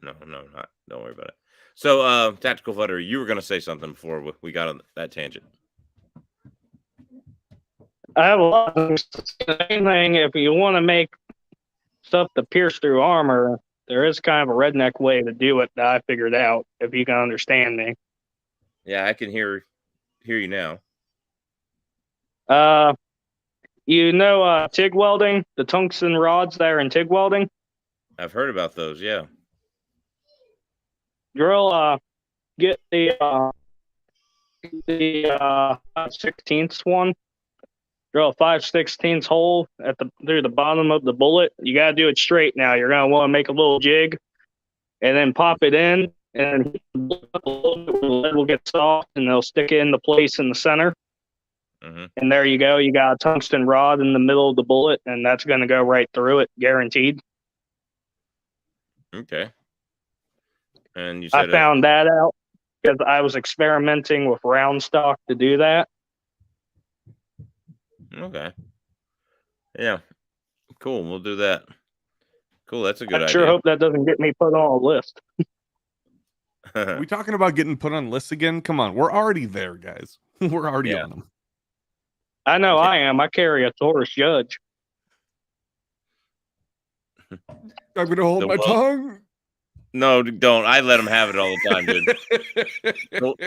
No, not. Don't worry about it. So, Tactical Flutter, you were gonna say something before we got on that tangent. I have a lot of thing. If you want to make stuff to pierce through armor, there is kind of a redneck way to do it that I figured out. If you can understand me. Yeah, I can hear you now. TIG welding, the tungsten rods there in TIG welding. I've heard about those. Yeah. Drill. Get the 5/16 one. Drill a 5/16 hole through the bottom of the bullet. You gotta do it straight now. You're gonna want to make a little jig, and then pop it in, and the lead will get soft, and they'll stick it into place in the center. Mm-hmm. And there you go. You got a tungsten rod in the middle of the bullet, and that's gonna go right through it, guaranteed. Okay. And you said I found that out because I was experimenting with round stock to do that. Okay. Yeah. Cool. We'll do that. Cool. That's a good idea. I sure hope that doesn't get me put on a list. Are we talking about getting put on lists again? Come on. We're already there, guys. We're already on them. I know I am. I carry a Taurus Judge. I'm going to hold my tongue. No, don't. I let them have it all the time, dude.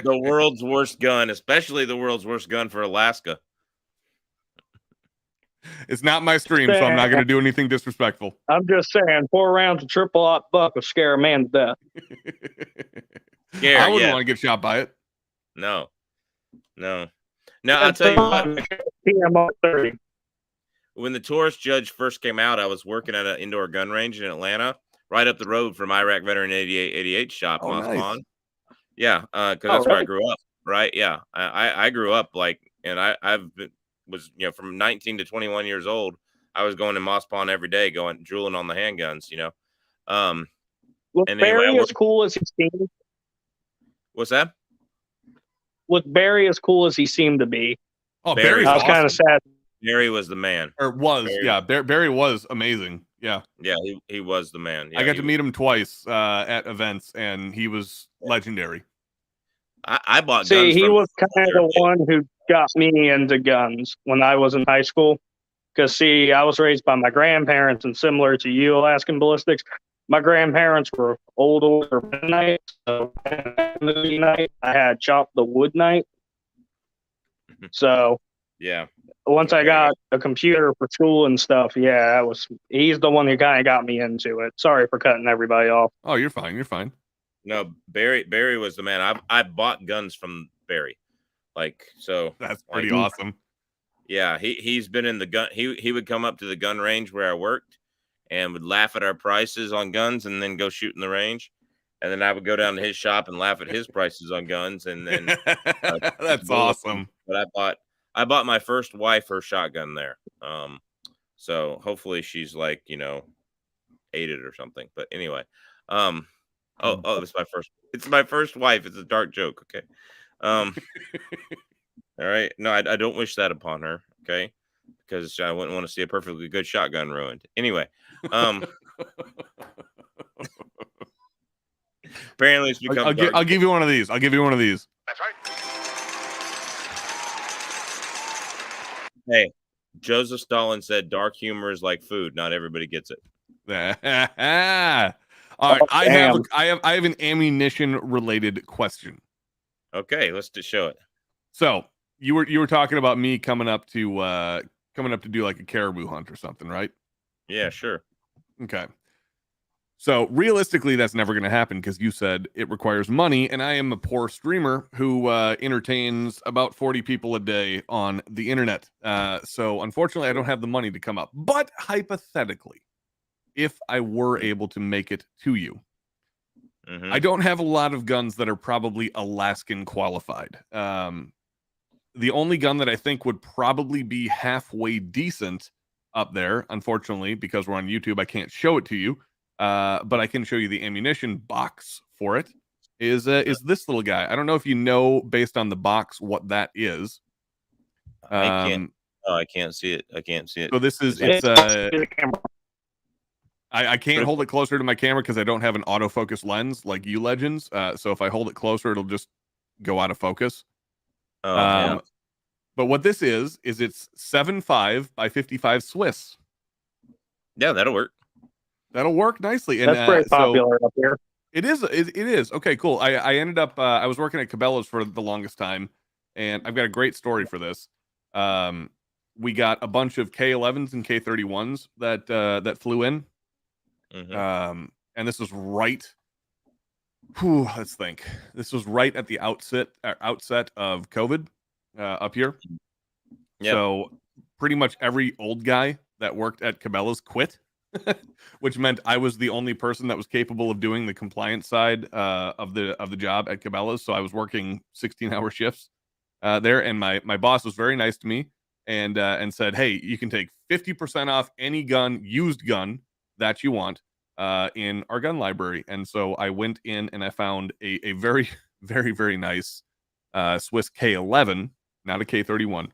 the world's worst gun, especially the world's worst gun for Alaska. It's not my stream, so I'm not going to do anything disrespectful. I'm just saying, 4 rounds of triple-aught buck will scare a man to death. I wouldn't want to get shot by it. No. Now, I'll tell you what. When the Taurus Judge first came out, I was working at an indoor gun range in Atlanta, right up the road from Iraq Veteran 88 shop, Moss Pond. Yeah, because that's where I grew up, right? Yeah, I grew up and was from 19 to 21 years old. I was going to Moss Pond every day, drooling on the handguns. Was Barry as cool as he seemed? What's that? Was Barry as cool as he seemed to be? Oh, Barry! I was kind of sad. Barry was the man. Barry was amazing. Yeah, he was the man. Yeah, I got to meet him twice at events, and he was legendary. I bought. See, he was kind of the one who got me into guns when I was in high school. Because I was raised by my grandparents, and similar to you, Alaskan Ballistics, my grandparents were older Mennonites. So movie night, I had Chop the Wood night. So yeah. Once I got a computer for school and stuff, he's the one who kind of got me into it. Sorry for cutting everybody off. Oh, you're fine. You're fine. No, Barry was the man. I bought guns from Barry. Like, so That's pretty like, awesome. Yeah, he's been in the gun. He would come up to the gun range where I worked and would laugh at our prices on guns and then go shoot in the range. And then I would go down to his shop and laugh at his prices on guns and then That's bullets. awesome. But I bought my first wife her shotgun there. So hopefully she's like, ate it or something. But anyway, it's my first wife. It's a dark joke. Okay. All right. No, I don't wish that upon her. Okay. Because I wouldn't want to see a perfectly good shotgun ruined. Anyway, apparently it's become. I'll give you one of these. I'll give you one of these. That's right. Hey, Joseph Stalin said dark humor is like food. Not everybody gets it. All right. I damn. have an ammunition related question. Okay, let's just show it. So you were talking about me coming up to do like a caribou hunt or something, right? Yeah, sure. Okay. So realistically, that's never going to happen because you said it requires money, and I am a poor streamer who entertains about 40 people a day on the internet. So unfortunately, I don't have the money to come up. But hypothetically, if I were able to make it to you, I don't have a lot of guns that are probably Alaskan qualified. The only gun that I think would probably be halfway decent up there, unfortunately, because we're on YouTube, I can't show it to you. But I can show you the ammunition box for it. Is this little guy? I don't know if you know based on the box what that is. I can't see it. I can't see it. So this is I can't hold it closer to my camera because I don't have an autofocus lens like you legends. So if I hold it closer, it'll just go out of focus. Yeah. But what this is it's 7.5 by 55 Swiss. Yeah, that'll work. That'll work nicely. And That's very popular up here. It is. It is. Okay, cool. I ended up, I was working at Cabela's for the longest time, and I've got a great story for this. We got a bunch of K11s and K31s that flew in. And this was right. Let's think. This was right at the outset of COVID up here. Yep. So pretty much every old guy that worked at Cabela's quit. Which meant I was the only person that was capable of doing the compliance side of the job at Cabela's. So I was working 16-hour shifts there, and my boss was very nice to me and said, "Hey, you can take 50% off any used gun that you want in our gun library." And so I went in and I found a very, very, very nice Swiss K11, not a K31.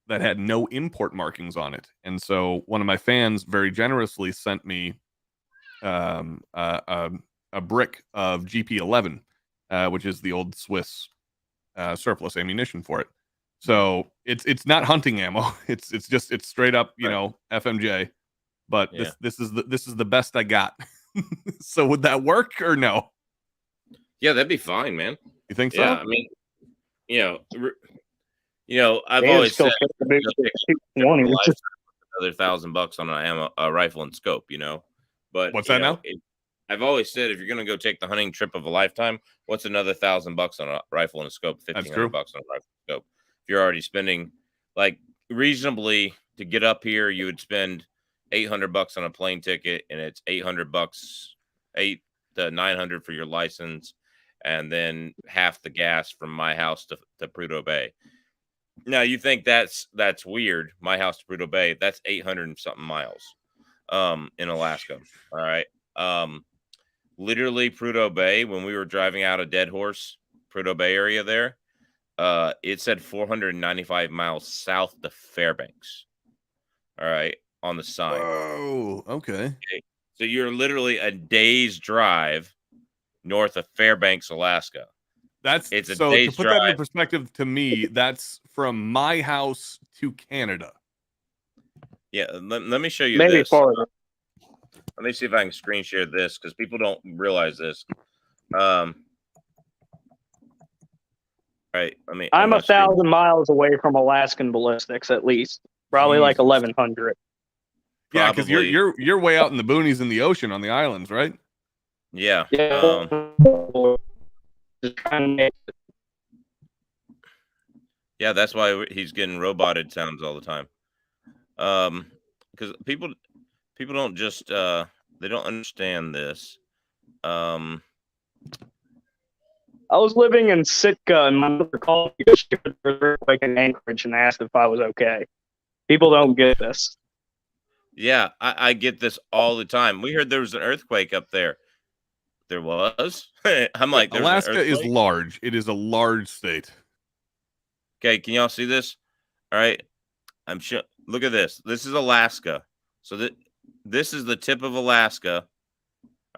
That had no import markings on it. And so one of my fans very generously sent me a brick of GP11, which is the old Swiss surplus ammunition for it. So it's not hunting ammo. It's straight up, FMJ. But Yeah. this is the best I got. So would that work or no? Yeah, that'd be fine, man. You think so? Yeah, I mean, I've always said another $1,000 on a rifle and scope, But What's that now? I've always said if you're gonna go take the hunting trip of a lifetime, what's another $1,000 on a rifle and a scope? $1,500 on a rifle and scope. If you're already spending like reasonably to get up here, you would spend $800 on a plane ticket, and it's $800, $800 to $900 for your license, and then half the gas from my house to Prudhoe Bay. Now you think that's weird. My house to Prudhoe Bay, that's 800 and something miles in Alaska. All right. Literally Prudhoe Bay, when we were driving out of Dead Horse, Prudhoe Bay area there, it said 495 miles south to Fairbanks. All right, on the sign. Whoa, okay. So you're literally a day's drive north of Fairbanks, Alaska. It's a so day's to put drive. that in perspective to me, that's from my house to Canada. Yeah, let me show you maybe this. farther. Let me see if I can screen share this because people don't realize this. Right. I'm 1,000 miles away from Alaskan ballistics, at least. Probably like 1,100. Yeah, because you're way out in the boonies in the ocean on the islands, right? Yeah. Yeah. Just trying to make Yeah, that's why he's getting roboted sounds all the time. Because people don't just they don't understand this. I was living in Sitka, and my mother called me because she heard there was an earthquake in Anchorage and asked if I was okay. People don't get this. Yeah, I get this all the time. We heard there was an earthquake up there. There was. I'm like, there's an Alaska is earthquake? large. It is a large state. Okay, can y'all see this? All right. I'm sure. Look at this. This is Alaska. So this is the tip of Alaska.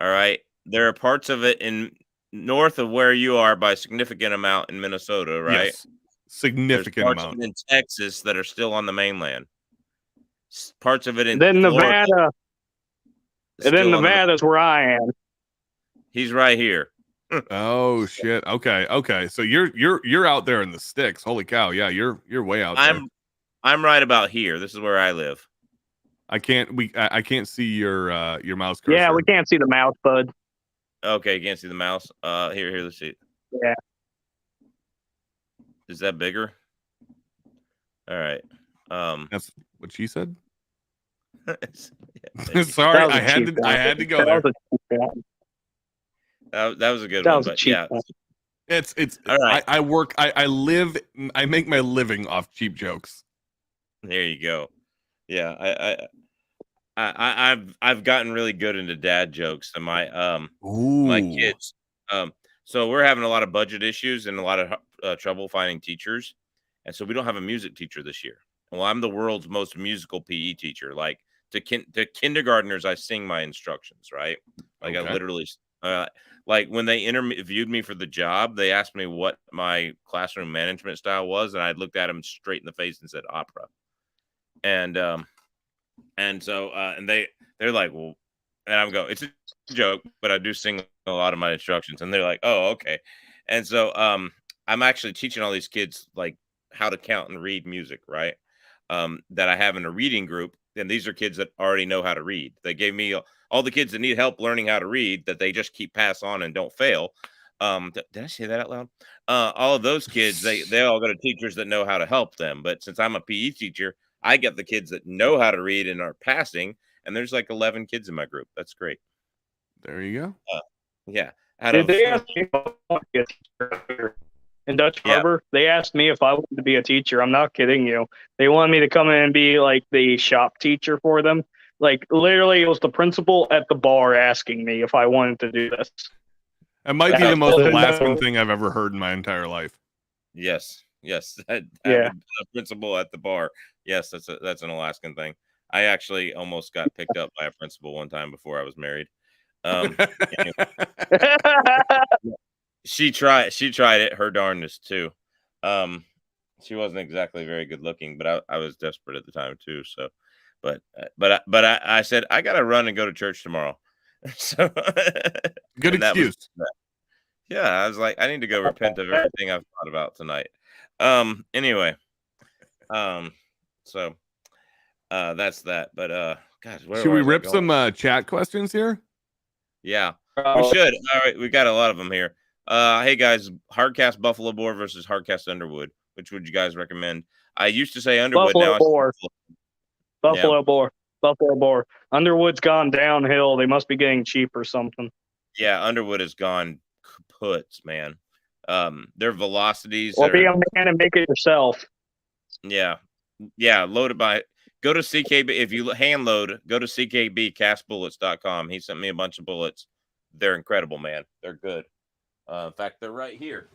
All right. There are parts of it in north of where you are by a significant amount in Minnesota, right? Yes. Significant There's parts amount. of it in Texas that are still on the mainland. Parts of it in Then Florida. Nevada. And then still on the Nevada's where I am. He's right here. Oh shit. Okay. Okay. So you're out there in the sticks. Holy cow. Yeah, you're way out there. I'm right about here. This is where I live. I can't see your mouse cursor. Yeah, we can't see the mouse, bud. Okay, you can't see the mouse. Here, let's see. Yeah. Is that bigger? All right. That's what she said. Yeah, Sorry, I had to go there. that was a good That one, was a but cheap yeah. one. It's All right. I work, I live, I make my living off cheap jokes. There you go. Yeah, I've gotten really good into dad jokes, and my kids. So we're having a lot of budget issues and a lot of trouble finding teachers, and so we don't have a music teacher this year. Well, I'm the world's most musical PE teacher. Like to kindergartners, I sing my instructions, right? Like Okay. I literally, like when they interviewed me for the job, they asked me what my classroom management style was, and I looked at them straight in the face and said opera. And so they're like, well, and I'm going, it's a joke, but I do sing a lot of my instructions, and they're like, oh, okay. And so I'm actually teaching all these kids like how to count and read music, right? That I have in a reading group, and these are kids that already know how to read. They gave me all the kids that need help learning how to read that they just keep pass on and don't fail. Did I say that out loud? All of those kids, they all go to teachers that know how to help them. But since I'm a PE teacher, I get the kids that know how to read and are passing, and there's like 11 kids in my group. That's great. There you go. Yeah. Did they ask me if I wanted to be a teacher in Dutch Harbor? They asked me if I wanted to be a teacher. I'm not kidding you. They wanted me to come in and be like the shop teacher for them. Like literally, it was the principal at the bar asking me if I wanted to do this. It might be the most Alaskan thing I've ever heard in my entire life. Yes. Yeah. A principal at the bar. Yes, that's an Alaskan thing. I actually almost got picked up by a principal one time before I was married. Anyway. She tried it her darndest too. She wasn't exactly very good looking, but I was desperate at the time too. So, but I said I gotta run and go to church tomorrow. So good excuse. Yeah, I was like, I need to go repent of everything I've thought about tonight. Anyway, so that's that. But guys, should we rip some chat questions here? Yeah, we should. All right, we got a lot of them here. Hey guys, Hardcast Buffalo Boar versus Hardcast Underwood. Which would you guys recommend? I used to say Underwood. Buffalo now Boar. Buffalo Yeah. Boar. Buffalo Boar. Underwood's gone downhill. They must be getting cheap or something. Yeah, Underwood has gone kaputs, man. Their velocities. Or be a man and make it yourself. Yeah, load it by. Go to CKB. If you hand load, go to ckbcastbullets.com. He sent me a bunch of bullets. They're incredible, man. They're good. In fact, they're right here.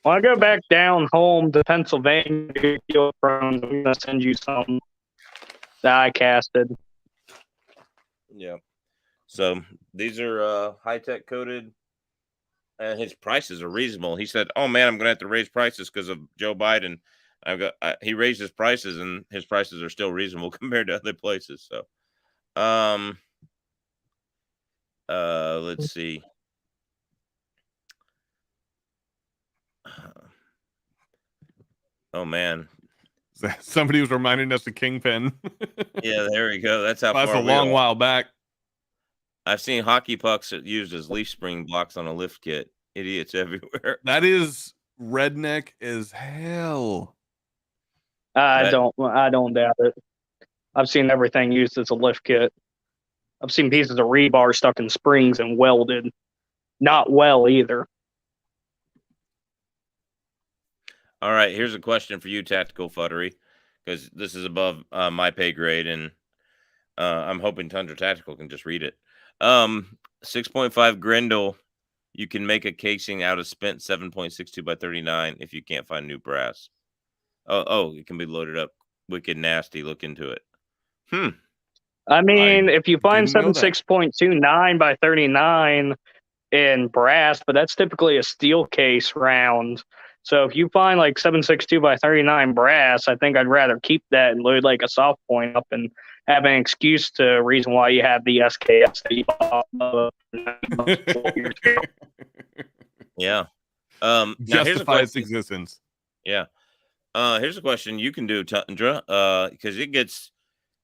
When I go back down home to Pennsylvania to get you from, I'm going to send you some that I casted. Yeah. So these are high-tech coated, and his prices are reasonable. He said, oh, man, I'm going to have to raise prices because of Joe Biden. He raised his prices, and his prices are still reasonable compared to other places. So, let's see. Oh man, somebody was reminding us of Kingpin. Yeah, there we go. That's how that's far a long while back. I've seen hockey pucks used as leaf spring blocks on a lift kit. Idiots everywhere. That is redneck as hell. I don't doubt it. I've seen everything used as a lift kit. I've seen pieces of rebar stuck in springs and welded. Not well either. All right, here's a question for you, Tactical Futtery, because this is above my pay grade, and I'm hoping Tundra Tactical can just read it. 6.5 Grendel, you can make a casing out of spent 7.62 by 39 if you can't find new brass. Oh, it can be loaded up. Wicked nasty. Look into it. I mean, if you find didn't know that. 76.29 by 39 in brass, but that's typically a steel case round. So if you find like 7.62 by 39 brass, I think I'd rather keep that and load like a soft point up and have an excuse to reason why you have the SKS that you bought. Yeah. Now here's a Justify its question. existence. Yeah. Here's a question you can do, Tundra, because it gets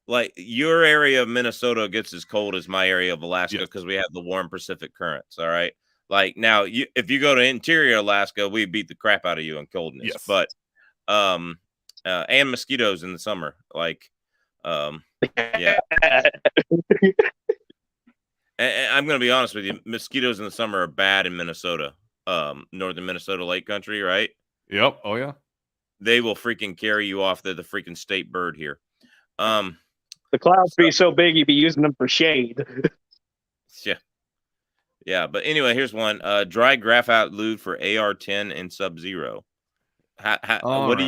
like your area of Minnesota gets as cold as my area of Alaska because we have the warm Pacific currents. All right. Like now, if you go to interior Alaska, we beat the crap out of you in coldness. Yes. But and mosquitoes in the summer. Like yeah. And I'm gonna be honest with you, mosquitoes in the summer are bad in Minnesota. Northern Minnesota Lake Country, right? Yep. Oh yeah. They will freaking carry you off. They're the freaking state bird here. The clouds be so big you'd be using them for shade. Yeah, but anyway, here's one. Dry graphite lube for AR-10 and Sub-Zero. What do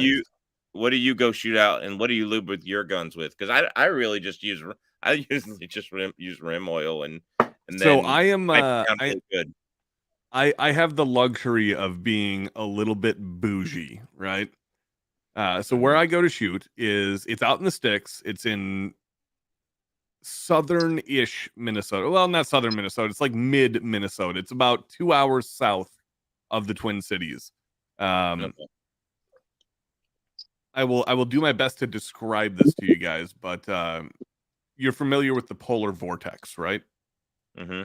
you go shoot out, and what do you lube with your guns with? Because I really just use use rim oil and so then I am good. I have the luxury of being a little bit bougie, right? So where I go to shoot it's out in the sticks. It's in southern-ish Minnesota. Well, not southern Minnesota. It's like mid Minnesota. It's about 2 hours south of the Twin Cities. Okay. I will do my best to describe this to you guys, but you're familiar with the polar vortex, right? Mm-hmm.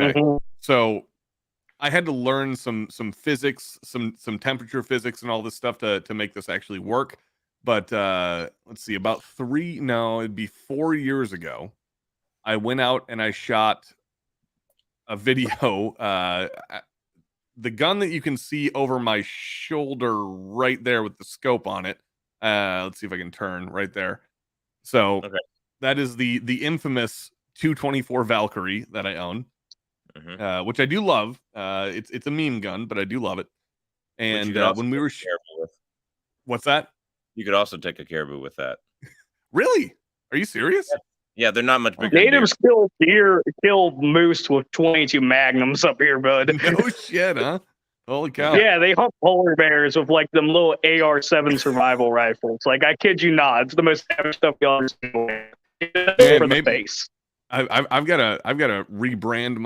Okay. So I had to learn some physics, some temperature physics and all this stuff to make this actually work. But let's see, it'd be 4 years ago, I went out and I shot a video. The gun that you can see over my shoulder right there with the scope on it. Let's see if I can turn right there. So that is the infamous 224 Valkyrie that I own, which I do love. It's a meme gun, but I do love it. And when we were what's that? You could also take a caribou with that. Really? Are you serious? Yeah, they're not much bigger. Natives kill moose with 22 magnums up here, bud. No shit, huh? Holy cow. Yeah, they hunt polar bears with like them little AR-7 survival rifles. Like, I kid you not, it's the most savage stuff you'll ever see. For the face. I've got to rebrand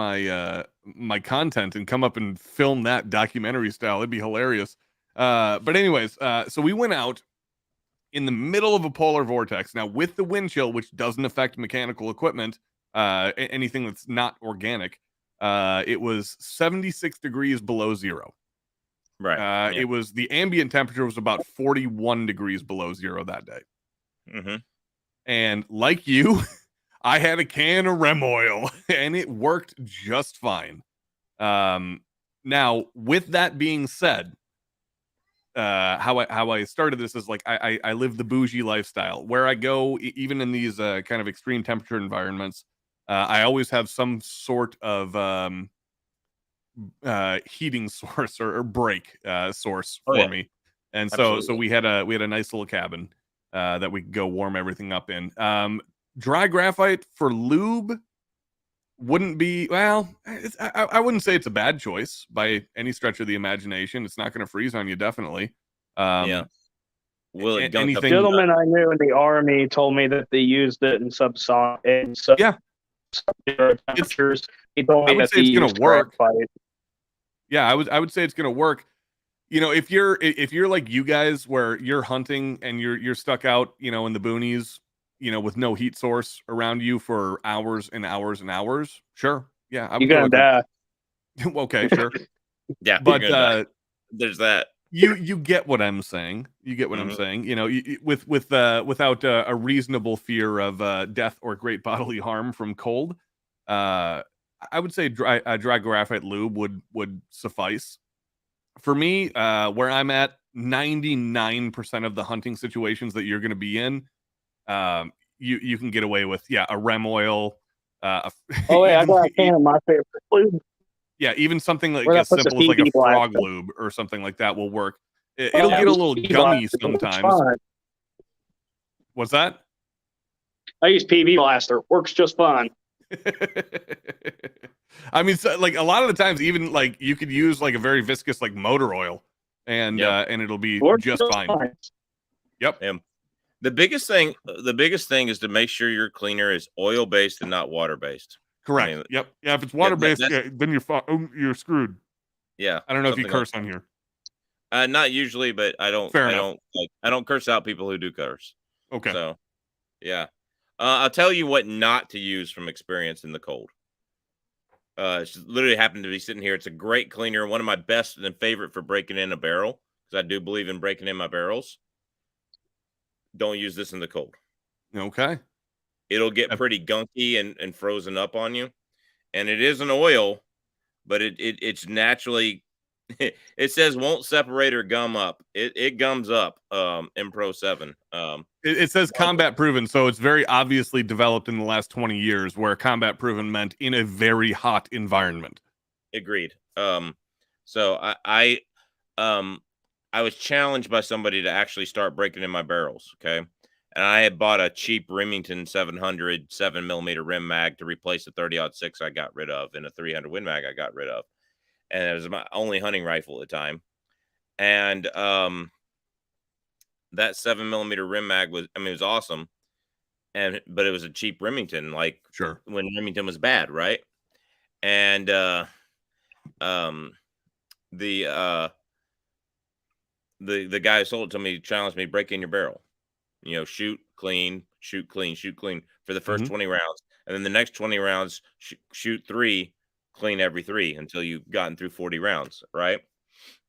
my content and come up and film that documentary style. It'd be hilarious. But anyways, so we went out in the middle of a polar vortex. Now, with the wind chill, which doesn't affect mechanical equipment, anything that's not organic, it was 76 degrees below zero. Right. It was the ambient temperature was about 41 degrees below zero that day. Mm-hmm. And like you, I had a can of rem oil, and it worked just fine. Now, with that being said, how I started this is like I live the bougie lifestyle. Where I go, even in these kind of extreme temperature environments, I always have some sort of heating source or break source for me. And so we had a nice little cabin that we could go warm everything up in. Dry graphite for lube wouldn't be, well, I wouldn't say it's a bad choice by any stretch of the imagination. It's not going to freeze on you, definitely. Will it anything? Gentlemen I knew in the Army told me that they used it in subsonic and temperatures. He told me I would that say it's going to work. Graphite. Yeah, I would say it's going to work. You know, if you're like you guys, where you're hunting and you're stuck out, you know, in the boonies, you know, with no heat source around you for hours and hours and hours, sure, yeah, you're gonna die. Okay, sure, yeah, but there's that. you get what I'm saying. You get what I'm Mhm. saying. You know, without a reasonable fear of death or great bodily harm from cold, I would say dry graphite lube would suffice. For me, where I'm at, 99% of the hunting situations that you're going to be in, you can get away with a rem oil. Oh wait, I Even got a can of my favorite lube. yeah, even something like Where that as puts a simple as like a PB frog blaster. lube or something like that will work. Oh, It'll yeah, get a these little PB gummy blasters works sometimes. fine. What's that? I use PB blaster. Works just fine. I mean, so, like a lot of the times, even like you could use like a very viscous like motor oil, and Yep. it'll be Works just fine. Yep. The biggest thing is to make sure your cleaner is oil based and not water based. Correct. I mean, Yep. Yeah. If it's water based, that's- then you're screwed. yeah. I don't know if you something like curse on here. Not usually, but I don't. Fair I enough. don't curse out people who do curse. Okay. So, yeah. I'll tell you what not to use from experience in the cold. It's literally happened to be sitting here. It's a great cleaner, one of my best and favorite for breaking in a barrel, because I do believe in breaking in my barrels. Don't use this in the cold. Okay. It'll get pretty gunky and frozen up on you. And it is an oil, but it's naturally it says won't separate or gum up. It gums up in Pro 7. It says combat proven, so it's very obviously developed in the last 20 years, where combat proven meant in a very hot environment. Agreed. So I was challenged by somebody to actually start breaking in my barrels. Okay. And I had bought a cheap Remington 700 7mm rim mag to replace a 30-06 I got rid of, and a 300 Win Mag I got rid of. And it was my only hunting rifle at the time. And that 7mm rim mag was, I mean, it was awesome. But it was a cheap Remington, like Sure. when Remington was bad, right? And the guy who sold it to me challenged me, break in your barrel. You know, shoot clean for the first 20 rounds. And then the next 20 rounds, shoot 3, clean every 3 until you've gotten through 40 rounds, right?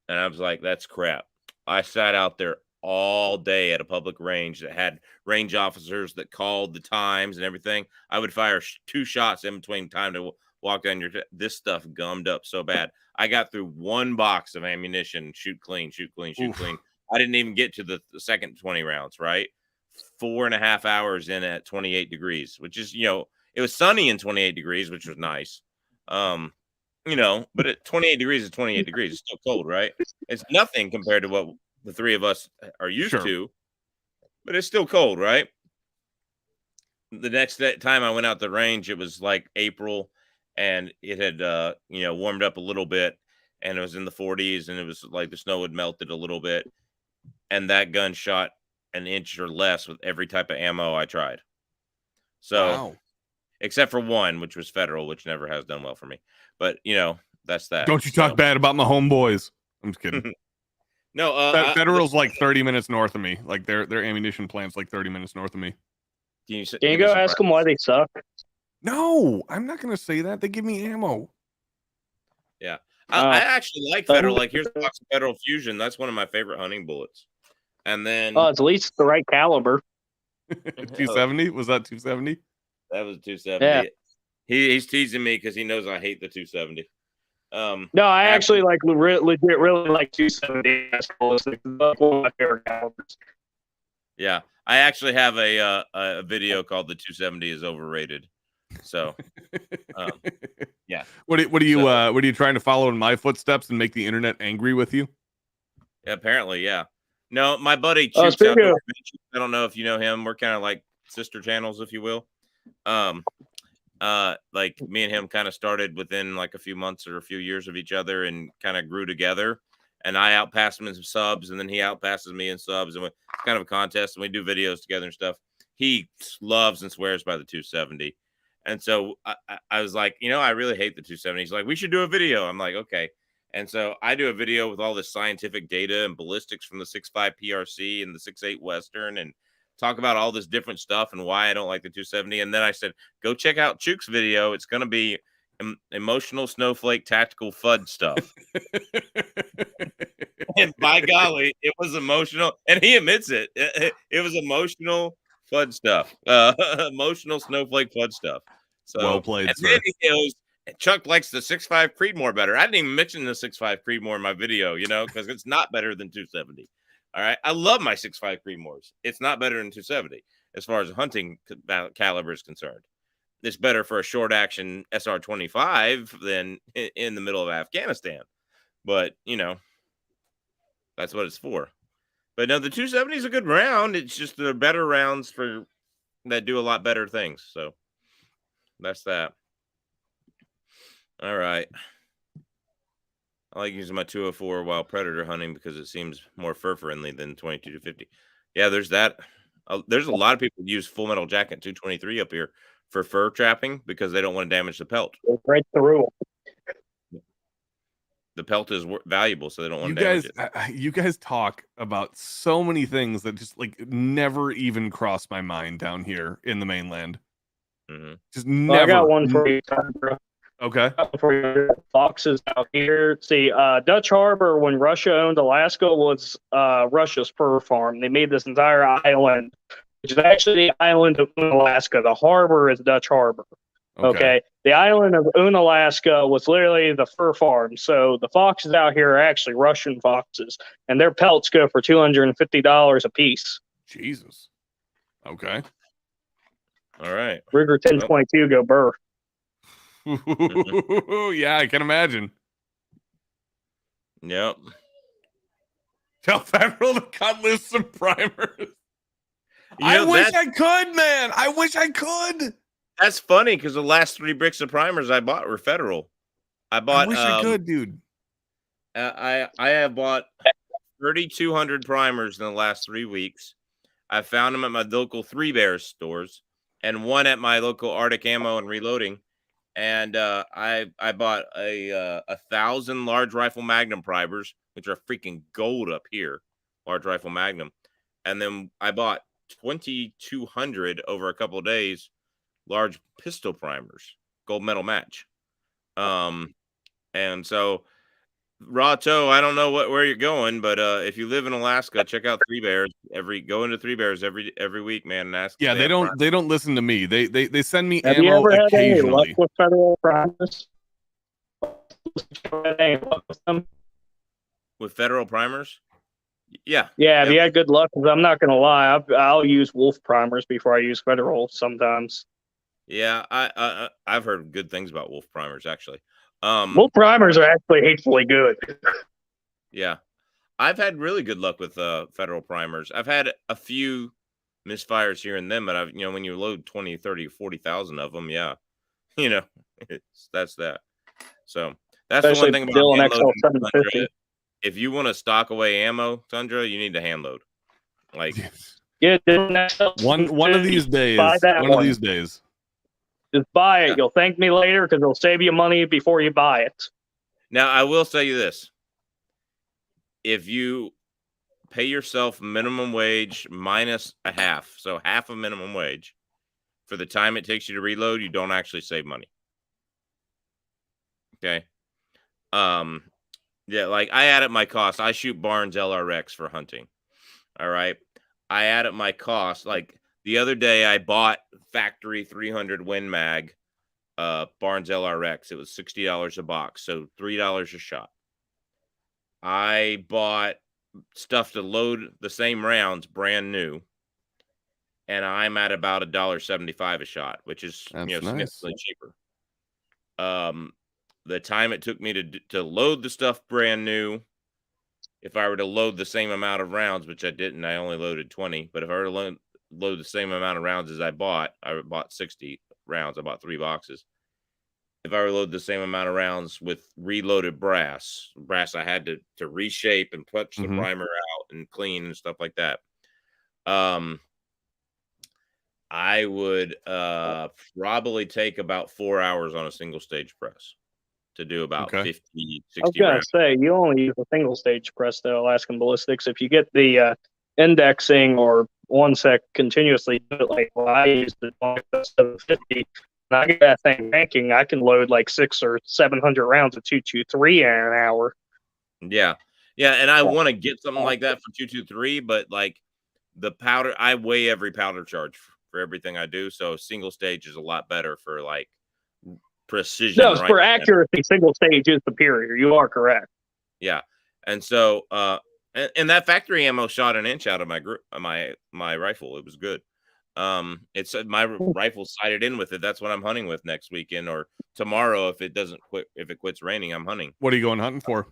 And I was like, that's crap. I sat out there all day at a public range that had range officers that called the times and everything. I would fire 2 shots in between time to walk down this stuff gummed up so bad. I got through 1 box of ammunition, shoot clean. I didn't even get to the second 20 rounds, right? 4.5 hours in at 28 degrees, which is, it was sunny in 28 degrees, which was nice. But at 28 degrees is 28 degrees. It's still cold, right? It's nothing compared to what the 3 of us are used to, but it's still cold, right? The next time I went out the range, it was like April, and it had, warmed up a little bit, and it was in the 40s, and it was like the snow had melted a little bit, and that gun shot an inch or less with every type of ammo I tried. So, except for one, which was Federal, which never has done well for me. But that's that. Don't you talk bad about my homeboys? I'm just kidding. No, Federal's like 30 minutes north of me. Like their ammunition plant's like 30 minutes north of me. Can you go ask them why they suck? No, I'm not gonna say that. They give me ammo. Yeah, I actually like Federal. Like, here's a box of Federal Fusion. That's one of my favorite hunting bullets. And then, it's at least the right caliber. 270? Was that 270? That was 270. Yeah. He's teasing me because he knows I hate the 270. No, I actually like really like 270. That's one of my favorite calibers. Yeah, I actually have a video called "The 270 is overrated." So, yeah. What are you trying to follow in my footsteps and make the internet angry with you? Apparently, yeah. No, my buddy Chooks Outdoor Adventures, I don't know if you know him. We're kind of like sister channels, if you will. Like me and him kind of started within like a few months or a few years of each other and kind of grew together. And I outpassed him in some subs, and then he outpasses me in subs, and it's kind of a contest, and we do videos together and stuff. He loves and swears by the 270. And so I was like, I really hate the 270. He's like, we should do a video. I'm like, okay. And so I do a video with all this scientific data and ballistics from the 6.5 PRC and the 6.8 Western, and talk about all this different stuff and why I don't like the 270. And then I said, go check out Chook's video. It's going to be emotional snowflake tactical FUD stuff. And by golly, it was emotional, and he admits it. It was emotional FUD stuff, emotional snowflake FUD stuff. So Well played, and sir. then he goes, Chuck likes the 6.5 Creedmoor better. I didn't even mention the 6.5 Creedmoor in my video, because it's not better than 270. All right, I love my 6.5 Creedmoors. It's not better than 270 as far as hunting caliber is concerned. It's better for a short action SR-25 than in the middle of Afghanistan, but that's what it's for. But no, the 270 is a good round. It's just the better rounds that do a lot better things. So that's that. All right. I like using my 204 while predator hunting because it seems more fur friendly than 22 to 50. Yeah, there's that. There's a lot of people who use Full Metal Jacket 223 up here for fur trapping because they don't want to damage the pelt. Right through. The pelt is valuable, so they don't want to damage it. You guys talk about so many things that just never even crossed my mind down here in the mainland. Mm-hmm. Just never. Well, I got one for you, bro. Okay. For your foxes out here. See, Dutch Harbor, when Russia owned Alaska, was Russia's fur farm. They made this entire island, which is actually the island of Unalaska. The harbor is Dutch Harbor. Okay. The island of Unalaska was literally the fur farm. So the foxes out here are actually Russian foxes, and their pelts go for $250 a piece. Jesus. Okay. All right. Ruger 1022 go burr. Yeah, I can imagine. Yep. Tell Federal to cut loose some primers. I wish I could, man. I wish I could. That's funny because the last 3 bricks of primers I bought were Federal. I wish I could, dude. I have bought 3,200 primers in the last 3 weeks. I found them at my local Three Bears stores and one at my local Arctic Ammo and Reloading. And I bought a 1,000 large rifle Magnum primers, which are freaking gold up here, large rifle Magnum. And then I bought 2,200 over a couple of days, large pistol primers, gold medal match. And so Rato, I don't know where you're going, but if you live in Alaska, check out Three Bears. Go into Three Bears every week, man, and ask. Yeah, they don't listen to me. They send me Have ammo you ever had any luck occasionally. with Federal primers? Any luck with them? With Federal primers? Yeah. Yeah, have you had good luck? 'Cause I'm not gonna lie, I'll use Wolf primers before I use Federal sometimes. Yeah, I've heard good things about Wolf primers actually. Wolf primers are actually hatefully good. Yeah, I've had really good luck with Federal primers. I've had a few misfires here and then, but when you load 20, 30, 40,000 of them, yeah, that's that. So that's Especially the one thing Dylan about XL hand loading, 750. Tundra. If you want to stock away ammo, Tundra, you need to hand load. Like, yeah, Dylan XL one of these days. One of these days. Just buy it. You'll thank me later because it'll save you money before you buy it. Now, I will say you this. If you pay yourself minimum wage minus a half, so half of minimum wage, for the time it takes you to reload, you don't actually save money. Okay? Yeah, like I add up my cost. I shoot Barnes LRX for hunting. All right? I add up my cost. Like the other day, I bought factory 300 Win Mag Barnes LRX. It was $60 a box, so $3 a shot. I bought stuff to load the same rounds brand new, and I'm at about $1.75 a shot, which is significantly cheaper. The time it took me to load the stuff brand new, if I were to load the same amount of rounds, which I didn't, I only loaded 20, but if I were to load the same amount of rounds as I bought 60 rounds. I bought 3 boxes. If I were to load the same amount of rounds with reloaded brass I had to reshape and punch the primer out and clean and stuff like that. I would probably take about 4 hours on a single stage press to do about 50, 60 I was going to say, you only use a single stage press, though, Alaskan Ballistics. If you get the indexing or one sec continuously, like I use the 750, I get that thing ranking, I can load like 600 or 700 rounds of 223 in an hour. Yeah. Yeah. And I want to get something like that for 223, but like the powder, I weigh every powder charge for everything I do. So single stage is a lot better for like precision. No, right? for accuracy, single stage is superior. You are correct. Yeah. And so, and that factory ammo shot an inch out of my rifle. It was good. It's my rifle sighted in with it. That's what I'm hunting with next weekend or tomorrow. If it doesn't quit, if it quits raining, I'm hunting. What are you going hunting for?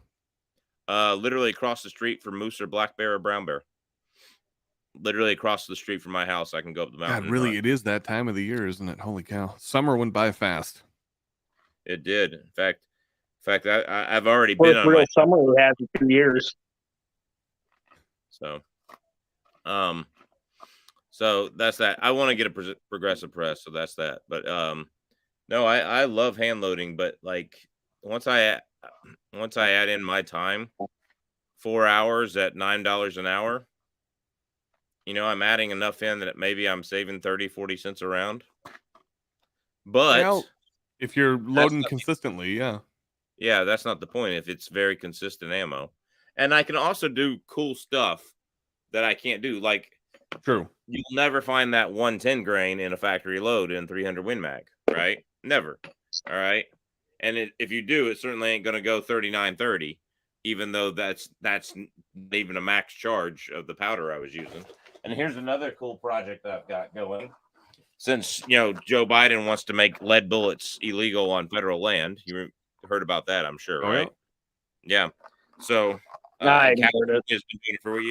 Literally across the street from moose or black bear or brown bear. Literally across the street from my house, I can go up the mountain. God, really, it is that time of the year, isn't it? Holy cow! Summer went by fast. It did. In fact, I've already First been on real my summer we had in 2 years. So, so that's that. I want to get a progressive press, so that's that. But no, I love hand loading, but like once I add in my time, 4 hours at $9 an hour, you know, I'm adding enough in that maybe I'm saving 30-40 cents a round. But well, if you're loading consistently, yeah, that's not the point. If it's very consistent ammo, and I can also do cool stuff that I can't do. Like, true, you'll never find that 110 grain in a factory load in 300 Win Mag, right? Never. All right. And if you do, it certainly ain't going to go 39-30, even though that's not even a max charge of the powder I was using. And here's another cool project that I've got going. Since, you know, Joe Biden wants to make lead bullets illegal on federal land. You heard about that, I'm sure, right? Yeah. So California has been doing it for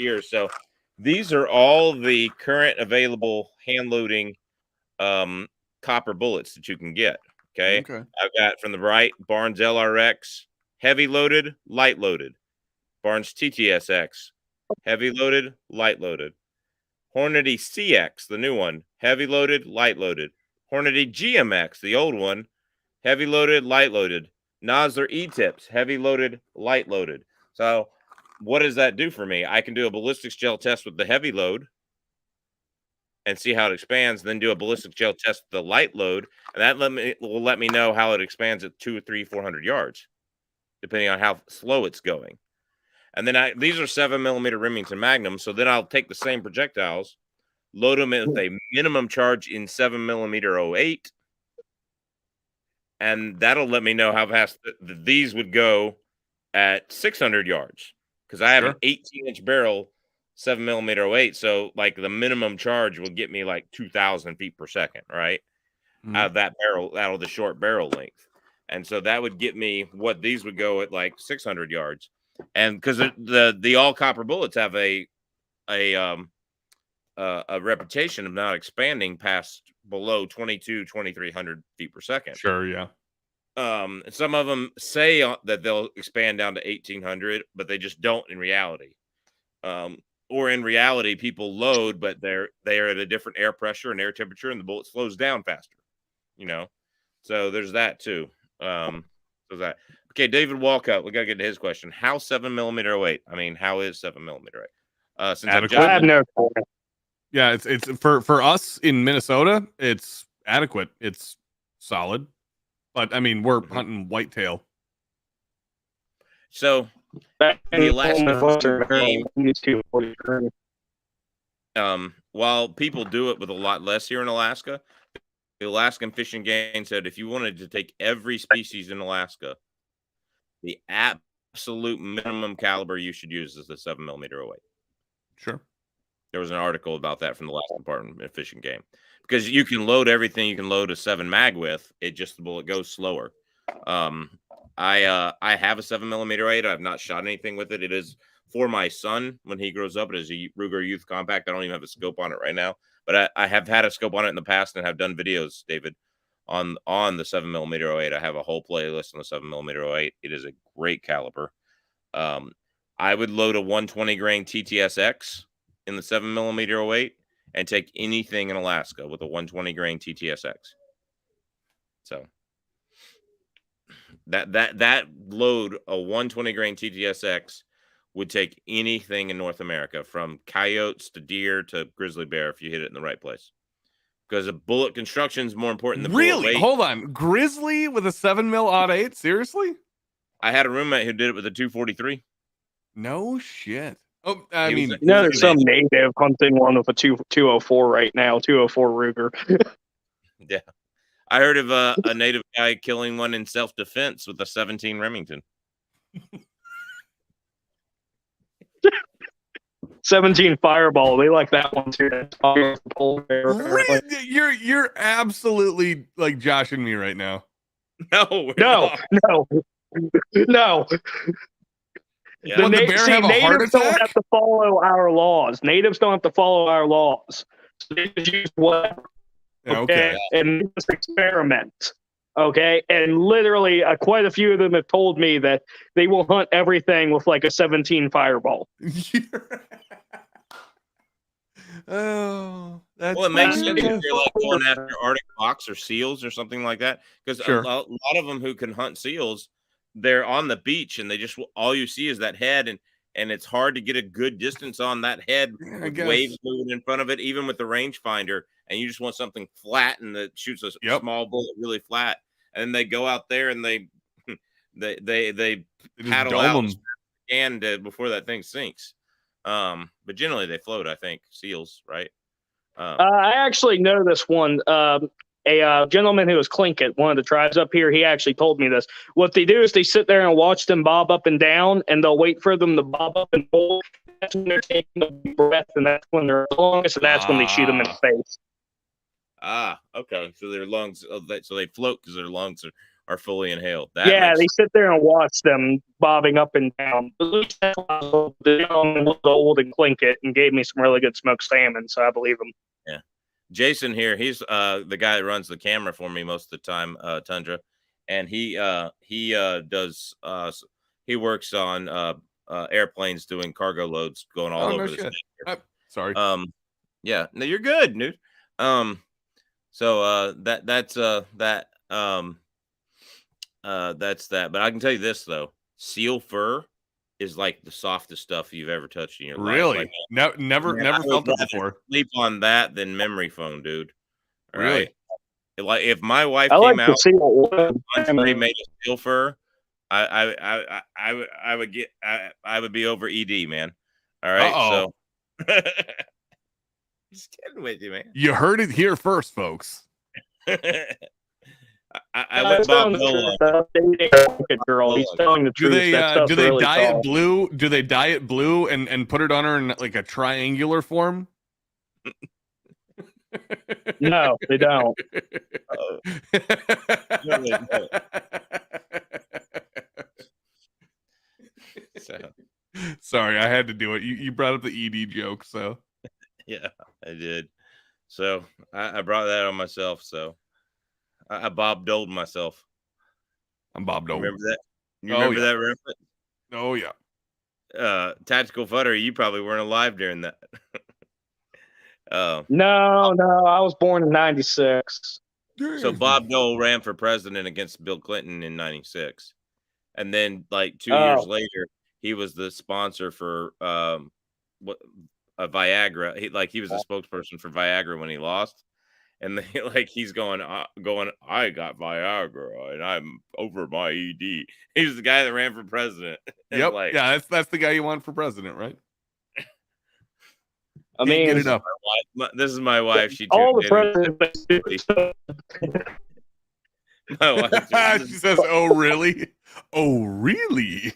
years. So these are all the current available hand loading copper bullets that you can get. Okay. I've got from the right Barnes LRX, heavy loaded, light loaded. Barnes TTSX, heavy loaded, light loaded. Hornady CX, the new one, heavy loaded, light loaded. Hornady GMX, the old one, heavy loaded, light loaded. Nosler E-tips, heavy loaded, light loaded. So what does that do for me? I can do a ballistics gel test with the heavy load and see how it expands, then do a ballistic gel test with the light load, and that will let me know how it expands at 200, 300, 400 yards, depending on how slow it's going. And then these are 7mm Remington Magnum, so then I'll take the same projectiles, load them with a minimum charge in 7mm 08, and that'll let me know how fast these would go at 600 yards, because I have an 18-inch barrel, 7mm 08, so like the minimum charge will get me like 2,000 feet per second, right? Out of that barrel, out of the short barrel length. And so that would get me what these would go at like 600 yards. And because the all copper bullets have a reputation of not expanding past below 2,300 feet per second. Sure, yeah. Some of them say that they'll expand down to 1,800, but they just don't in reality. Or in reality, people load, but they are at a different air pressure and air temperature, and the bullet slows down faster. You know, so there's that too. So that. Okay, David Walcott, we gotta get to his question. How 7mm 08? I mean, how is 7mm 08? Since I have no comment. Yeah, it's for us in Minnesota, it's adequate. It's solid. But I mean, we're hunting whitetail. So the Alaska game, while people do it with a lot less here in Alaska, the Alaskan Fishing Game said if you wanted to take every species in Alaska, the absolute minimum caliber you should use is the 7mm 08. Sure. There was an article about that from the Alaska Department of Fish and Game, because you can load everything you can load a 7 mag with. It just the bullet goes slower. I have a 7mm 08. I've not shot anything with it. It is for my son when he grows up. It is a Ruger Youth Compact. I don't even have a scope on it right now, but I have had a scope on it in the past and have done videos, David, on the 7mm 08. I have a whole playlist on the 7mm 08. It is a great caliber. I would load a 120 grain TTSX in the 7mm 08 and take anything in Alaska with a 120 grain TTSX. So that load, a 120 grain TTSX, would take anything in North America, from coyotes to deer to grizzly bear, if you hit it in the right place. because a bullet construction is more important than bullet Really? weight. Hold on. Grizzly with a 7mm .8? Seriously? I had a roommate who did it with a 243. No shit. Oh, I He was- mean, he was There's some native hunting one with a 204 right now, 204 Ruger. Yeah, I heard of a native guy killing one in self-defense with a 17 Remington. 17 Fireball. They like that one too. That's popular for polar bear, apparently. really? You're absolutely like joshing me right now. No, we're No, not. no, no. Yeah. Would the bear have a heart natives don't attack? have to follow our laws. Natives don't have to follow our laws. So they just use whatever. Yeah, Okay, and just experiment. Okay, and literally, quite a few of them have told me that they will hunt everything with like a 17 Fireball. Oh, that's Well, it makes fine. sense if you're like going after Arctic fox or seals or something like that, because Sure. a lot of them who can hunt seals, they're on the beach and they just all you see is that head, and it's hard to get a good distance on that head Yeah, I with guess. waves moving in front of it, even with the rangefinder, and you just want something flat and that shoots a Yep. small bullet really flat, and then they go out there and they They just paddle dome out them. as fast as they can before that thing sinks. But generally they float, I think, seals, right? I actually know this one. A gentleman who was Tlingit, one of the tribes up here, he actually told me this. What they do is they sit there and watch them bob up and down, and they'll wait for them to bob up and pull. That's when they're taking a deep breath, and that's when they're the longest, and that's when they shoot them in the face. Okay. So their lungs, so they float because their lungs are fully inhaled. That Yeah, makes they sit there and watch them bobbing up and down. At least that's why the gentleman was old and Tlingit and gave me some really good smoked salmon, so I believe him. Yeah. Jason here, he's the guy that runs the camera for me most of the time, Tundra, and he does he works on airplanes doing cargo loads going all over the state. Sorry. Yeah, no, you're good, dude. So that's that. That's that. But I can tell you this though, seal fur is like the softest stuff you've ever touched in your life. Really? Like, Never man, I felt would it rather before. sleep on that than memory foam, dude. All Really? right? Like if my wife I like came to out see what and made a seal fur, I would get I would be over ED, man. All right, Uh-oh. so just kidding with you, man. You heard it here first, folks. I let Bob know. Girl, he's telling the Do truth. they That stuff's do they really dye it soft. blue? Do they dye it blue and put it on her in like a triangular form? No, they don't. No, they don't. So, Sorry, I had to do it. You brought up the ED joke, so yeah, I did. So I brought that on myself. So I Bob doled myself. I'm Bob Dole. Remember that? You Oh, remember yeah. that reference? Oh yeah. Tactical Futter, you probably weren't alive during that. No, I was born in '96. So Bob Dole ran for president against Bill Clinton in '96, and then like 2 years later, he was the sponsor for what Viagra. He was a spokesperson for Viagra when he lost, and they, like he's going. I got Viagra and I'm over my ED. He was the guy that ran for president. Yep. Like, yeah, that's the guy you want for president, right? I mean, get it up. This is my wife. She all the tuned presidents. in. My wife. She says, "Oh really? Oh really?"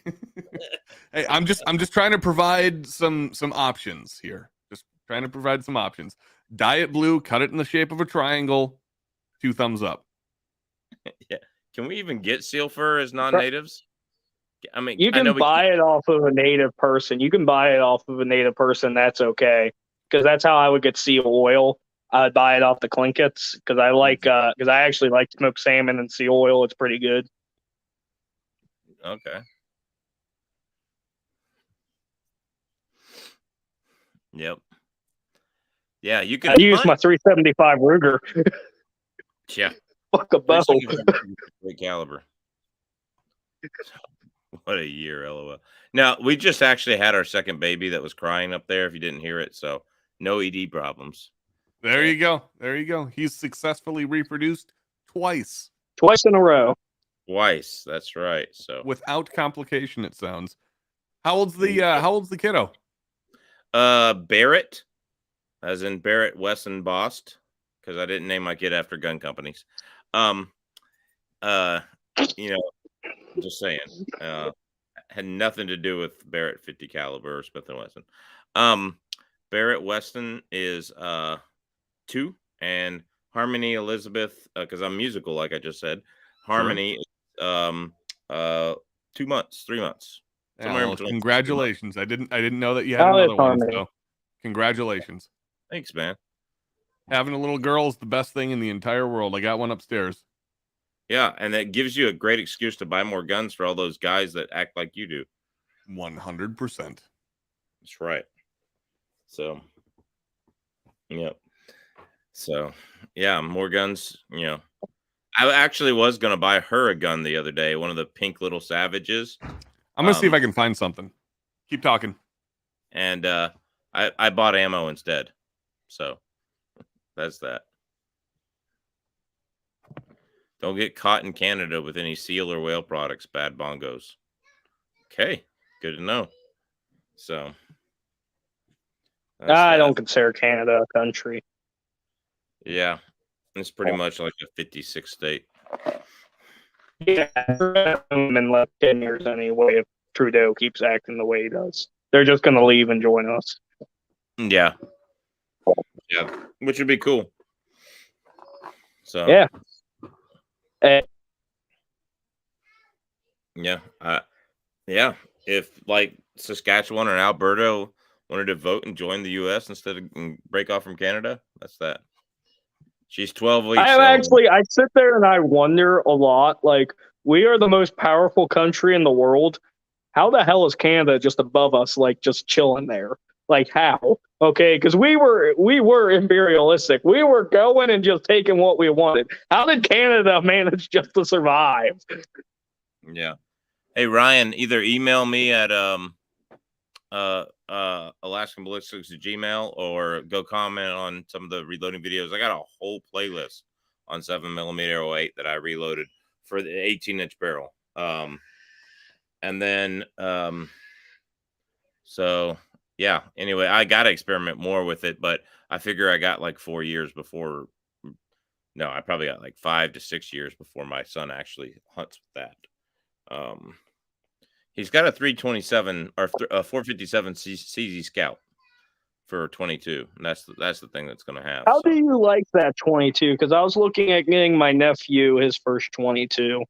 Hey, I'm just trying to provide some options here. Just trying to provide some options. Dye it blue, cut it in the shape of a triangle. 2 thumbs up. Yeah. Can we even get seal fur as non-natives? I mean, You I know can buy it off of a native person. That's okay. Because that's how I would get seal oil. I'd buy it off the Tlinkits because I actually like smoked salmon and seal oil. It's pretty good. Okay. Yep. Yeah, you can. I use my 375 Ruger. Yeah. Fuck a bow. Great caliber. What a year, LOL. Now, we just actually had our second baby that was crying up there, if you didn't hear it. So, no ED problems. There you go. There you go. He's successfully reproduced twice Twice in a row. Twice. That's right. So without complication. It sounds. How old's the kiddo? Barrett, as in Barrett Wesson Bost, because I didn't name my kid after gun companies. You know, just saying. Had nothing to do with Barrett 50 caliber or Smith & Wesson. Barrett Weston is 2, and Harmony Elizabeth, because I'm musical, like I just said. Harmony is 2 months, 3 months. Somewhere in between. Congratulations! I didn't know that you had Oh, another it's one. Harmony. So, congratulations! Thanks, man. Having a little girl is the best thing in the entire world. I got one upstairs. Yeah, and that gives you a great excuse to buy more guns for all those guys that act like you do. 100%. That's right. So, yep. So, yeah, more guns. I actually was going to buy her a gun the other day, one of the pink little Savages. I'm going to see if I can find something. Keep talking. And I bought ammo instead. So, that's that. Don't get caught in Canada with any seal or whale products, bad bongos. Okay, good to know. So, I don't consider Canada a country. Yeah, it's pretty much like a 56 state. Yeah, in like 10 years anyway, if Trudeau keeps acting the way he does. They're just going to leave and join us. Yeah, which would be cool. So yeah. Yeah. If like Saskatchewan or Alberta wanted to vote and join the U.S. instead of break off from Canada, that's that. She's 12 weeks. I sit there and I wonder a lot. Like, we are the most powerful country in the world. How the hell is Canada just above us, like just chilling there? Like, how? Okay, because we were imperialistic. We were going and just taking what we wanted. How did Canada manage just to survive? Yeah. Hey Ryan, either email me at Alaskan Ballistics at Gmail or go comment on some of the reloading videos. I got a whole playlist on 7mm 08 that I reloaded for the 18-inch barrel. And then so yeah, anyway, I got to experiment more with it, but I figure I got like 4 years before. No, I probably got like 5 to 6 years before my son actually hunts with that. He's got a 327 or a 457 CZ Scout for 22. And that's the thing that's going to have. How do you like that 22? Because I was looking at getting my nephew his first 22.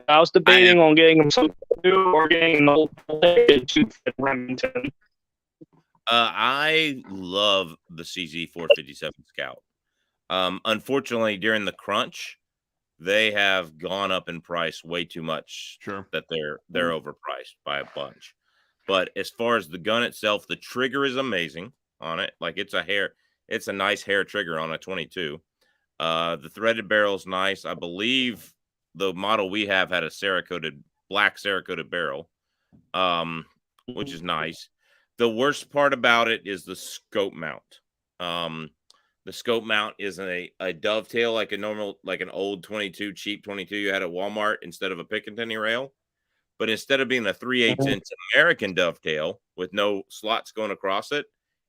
I was debating on getting him something new or getting an old Remington. I love the CZ 457 Scout. Unfortunately, during the crunch, they have gone up in price way too much. Sure. That they're overpriced by a bunch. But as far as the gun itself, the trigger is amazing on it. Like it's a nice hair trigger on a 22. The threaded barrel is nice. I believe the model we have had a black Cerakoted barrel, which is nice. The worst part about it is the scope mount. The scope mount is a dovetail like an old 22, cheap 22 you had at Walmart instead of a Picatinny rail. But instead of being a 3/8 inch American dovetail with no slots going across it,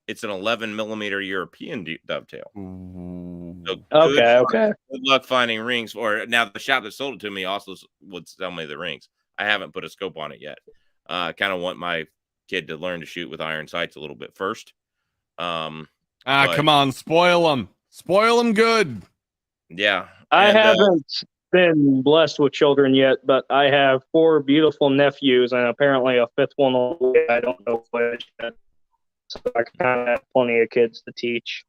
it's an 11mm European dovetail. So okay. Good luck finding rings. Or now the shop that sold it to me also would sell me the rings. I haven't put a scope on it yet. I kind of want my kid to learn to shoot with iron sights a little bit first. Come on, spoil them good. Yeah, I haven't been blessed with children yet, but I have 4 beautiful nephews and apparently a 5th one on the way. I don't know which yet. So I kind of have plenty of kids to teach.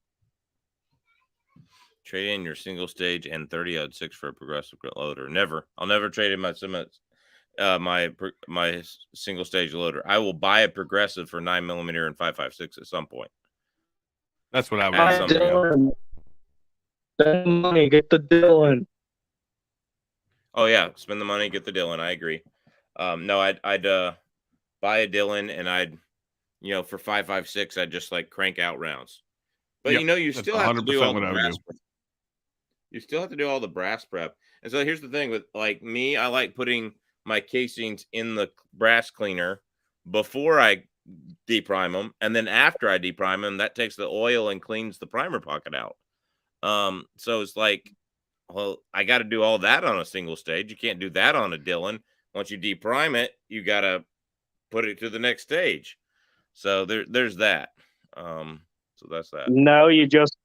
Trade in your single stage and 30-06 for a progressive loader. Never. I'll never trade in my my single stage loader. I will buy a progressive for 9mm and 5.56 at some point. That's what I would do. Spend the money, get the Dillon. Oh yeah, spend the money, get the Dillon. I agree. No, I'd buy a Dillon and I'd for 5.56 I'd just like crank out rounds. But Yep, you know, you that's still have to do 100% all the what I would brass do. prep. You still have to do all the brass prep. And so here's the thing with like me, I like putting my casings in the brass cleaner before I deprime them, and then after I deprime them, that takes the oil and cleans the primer pocket out. So it's like, well, I got to do all that on a single stage. You can't do that on a Dillon. Once you deprime it, you got to put it to the next stage. So there's that. So that's that. No, you just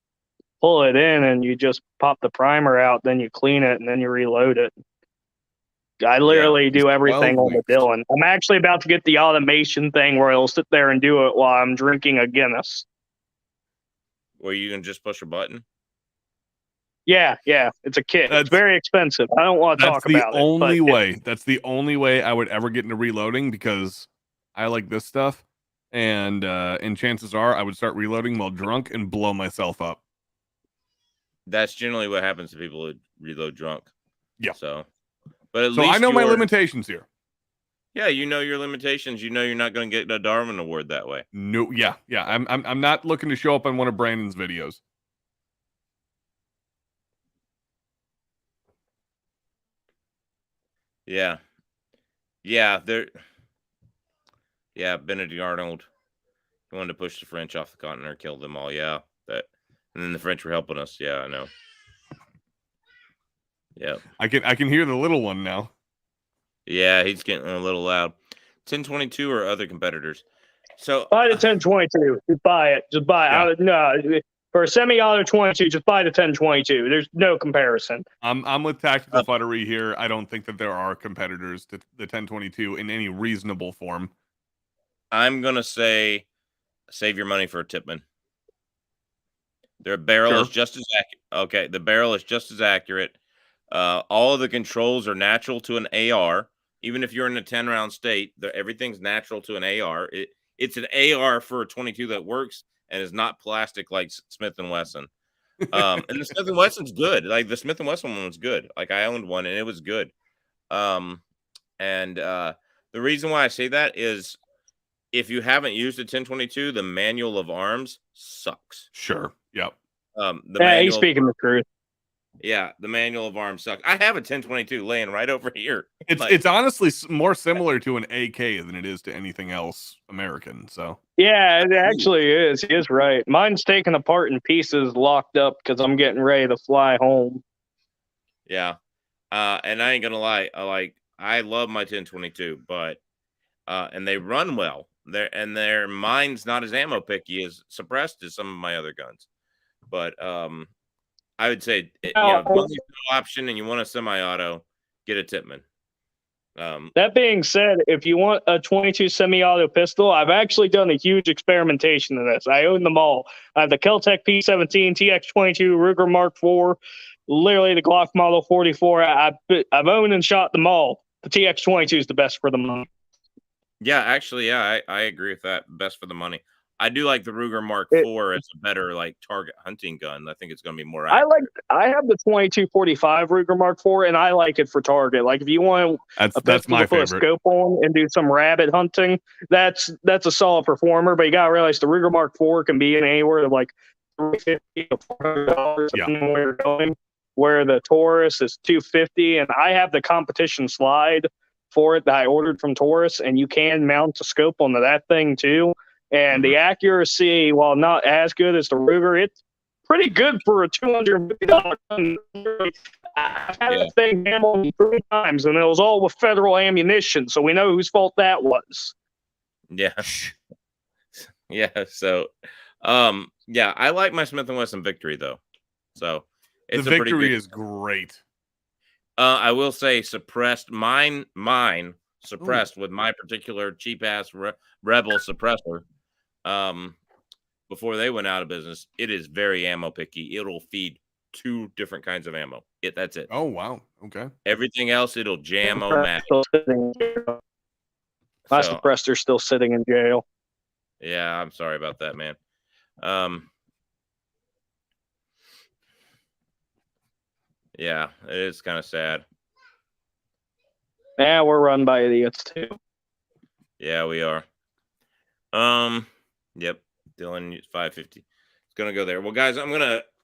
pull it in and you just pop the primer out, then you clean it, and then you reload it. I literally do everything 12 on the weeks. Dillon. I'm actually about to get the automation thing where it'll sit there and do it while I'm drinking a Guinness. Where you can just push a button. Yeah, it's a kit. It's very expensive. I don't want to That's talk the about only it. way. That's the only way I would ever get into reloading, because I like this stuff, and chances are I would start reloading while drunk and blow myself up. That's generally what happens to people who reload drunk. Yeah. So, but at So least I know my you're- limitations here. Yeah, you know your limitations. You know you're not going to get a Darwin Award that way. No, yeah. I'm not looking to show up on one of Brandon's videos. Yeah, Benedict Arnold. He wanted to push the French off the continent or kill them all. Yeah, that, and then the French were helping us. Yeah, I know. Yeah, I can hear the little one now. yeah, he's getting a little loud. 1022 or other competitors. So Buy the 1022. Just buy it. Just buy it. Yeah. No, for a semi-auto 22, just buy the 1022. There's no comparison. I'm with Tactical Futtery here. I don't think that there are competitors to the 1022 in any reasonable form. I'm gonna say, save your money for a Tipman. Their barrel is just as accurate. Okay, the barrel is just as accurate. All of the controls are natural to an AR. Even if you're in a 10-round state, everything's natural to an AR. It's an AR for a 22 that works and is not plastic like Smith & Wesson. And the Smith & Wesson's good. Like the Smith & Wesson one was good. Like I owned one and it was good. The reason why I say that is if you haven't used a 1022, the manual of arms sucks. Sure. Yep. He's speaking the truth. Yeah, the manual of arms sucks. I have a 1022 laying right over here. It's honestly more similar to an AK than it is to anything else American. So yeah, it actually is. He is right. Mine's taken apart in pieces, locked up because I'm getting ready to fly home. Yeah, and I ain't gonna lie. I love my 1022, but and they run well. Their mine's not as ammo picky as suppressed as some of my other guns, but I would say, money's no option and you want a semi-auto, get a Tipman. That being said, if you want a 22 semi-auto pistol, I've actually done a huge experimentation in this. I own them all. I have the Keltec P17, TX22, Ruger Mark IV, literally the Glock Model 44. I've owned and shot them all. The TX22 is the best for the money. Yeah, actually, yeah, I agree with that. Best for the money. I do like the Ruger Mark IV as a better target hunting gun. I think it's going to be more accurate. I have the 2245 Ruger Mark IV, and I like it for target. Like if you want that's my to put a scope on and do some rabbit hunting, that's a solid performer. But you got to realize the Ruger Mark IV can be in anywhere of like $350 to $400 depending on where you're going. Where the Taurus is $250, and I have the competition slide for it that I ordered from Taurus, and you can mount a scope onto that thing too. And the accuracy, while not as good as the Ruger, it's pretty good for a $250 gun. I've had that thing ammo 3 times, and it was all with federal ammunition, so we know whose fault that was. Yeah. Yeah, so, I like my Smith & Wesson Victory, though. So, it's the Victory is great. I will say suppressed, mine suppressed with my particular cheap-ass Rebel suppressor. Before they went out of business, it is very ammo picky. It'll feed 2 different kinds of ammo. That's it. Oh wow. Okay. Everything else, it'll jam-o match. My suppressor's still sitting in jail. Yeah, I'm sorry about that, man. Yeah, it is kind of sad. Yeah, we're run by idiots too. Yeah, we are. Yep. Dillon 550. It's gonna go there. Well, guys,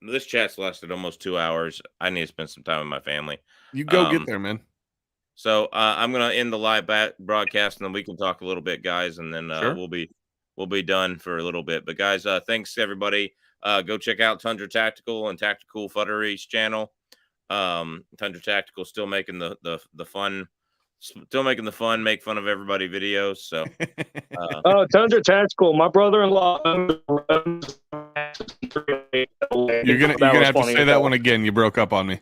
this chat's lasted almost 2 hours. I need to spend some time with my family. You go get there, man. So I'm gonna end the live broadcast, and then we can talk a little bit, guys, and then Sure. we'll be done for a little bit. But guys, thanks everybody. Go check out Tundra Tactical and Tactical Futtery's channel. Tundra Tactical still making the fun, make fun of everybody videos. So Oh, Tundra Tactical. My brother-in-law. You're gonna have to say that one again. You broke up on me.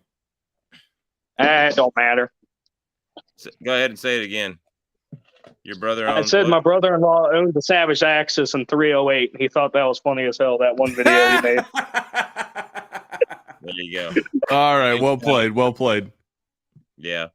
It don't matter. Go ahead and say it again. Your brother. I said my brother-in-law owned the Savage Axis in 308. He thought that was funny as hell. That one video he made. There you go. All right. Well played. Well played. Yeah.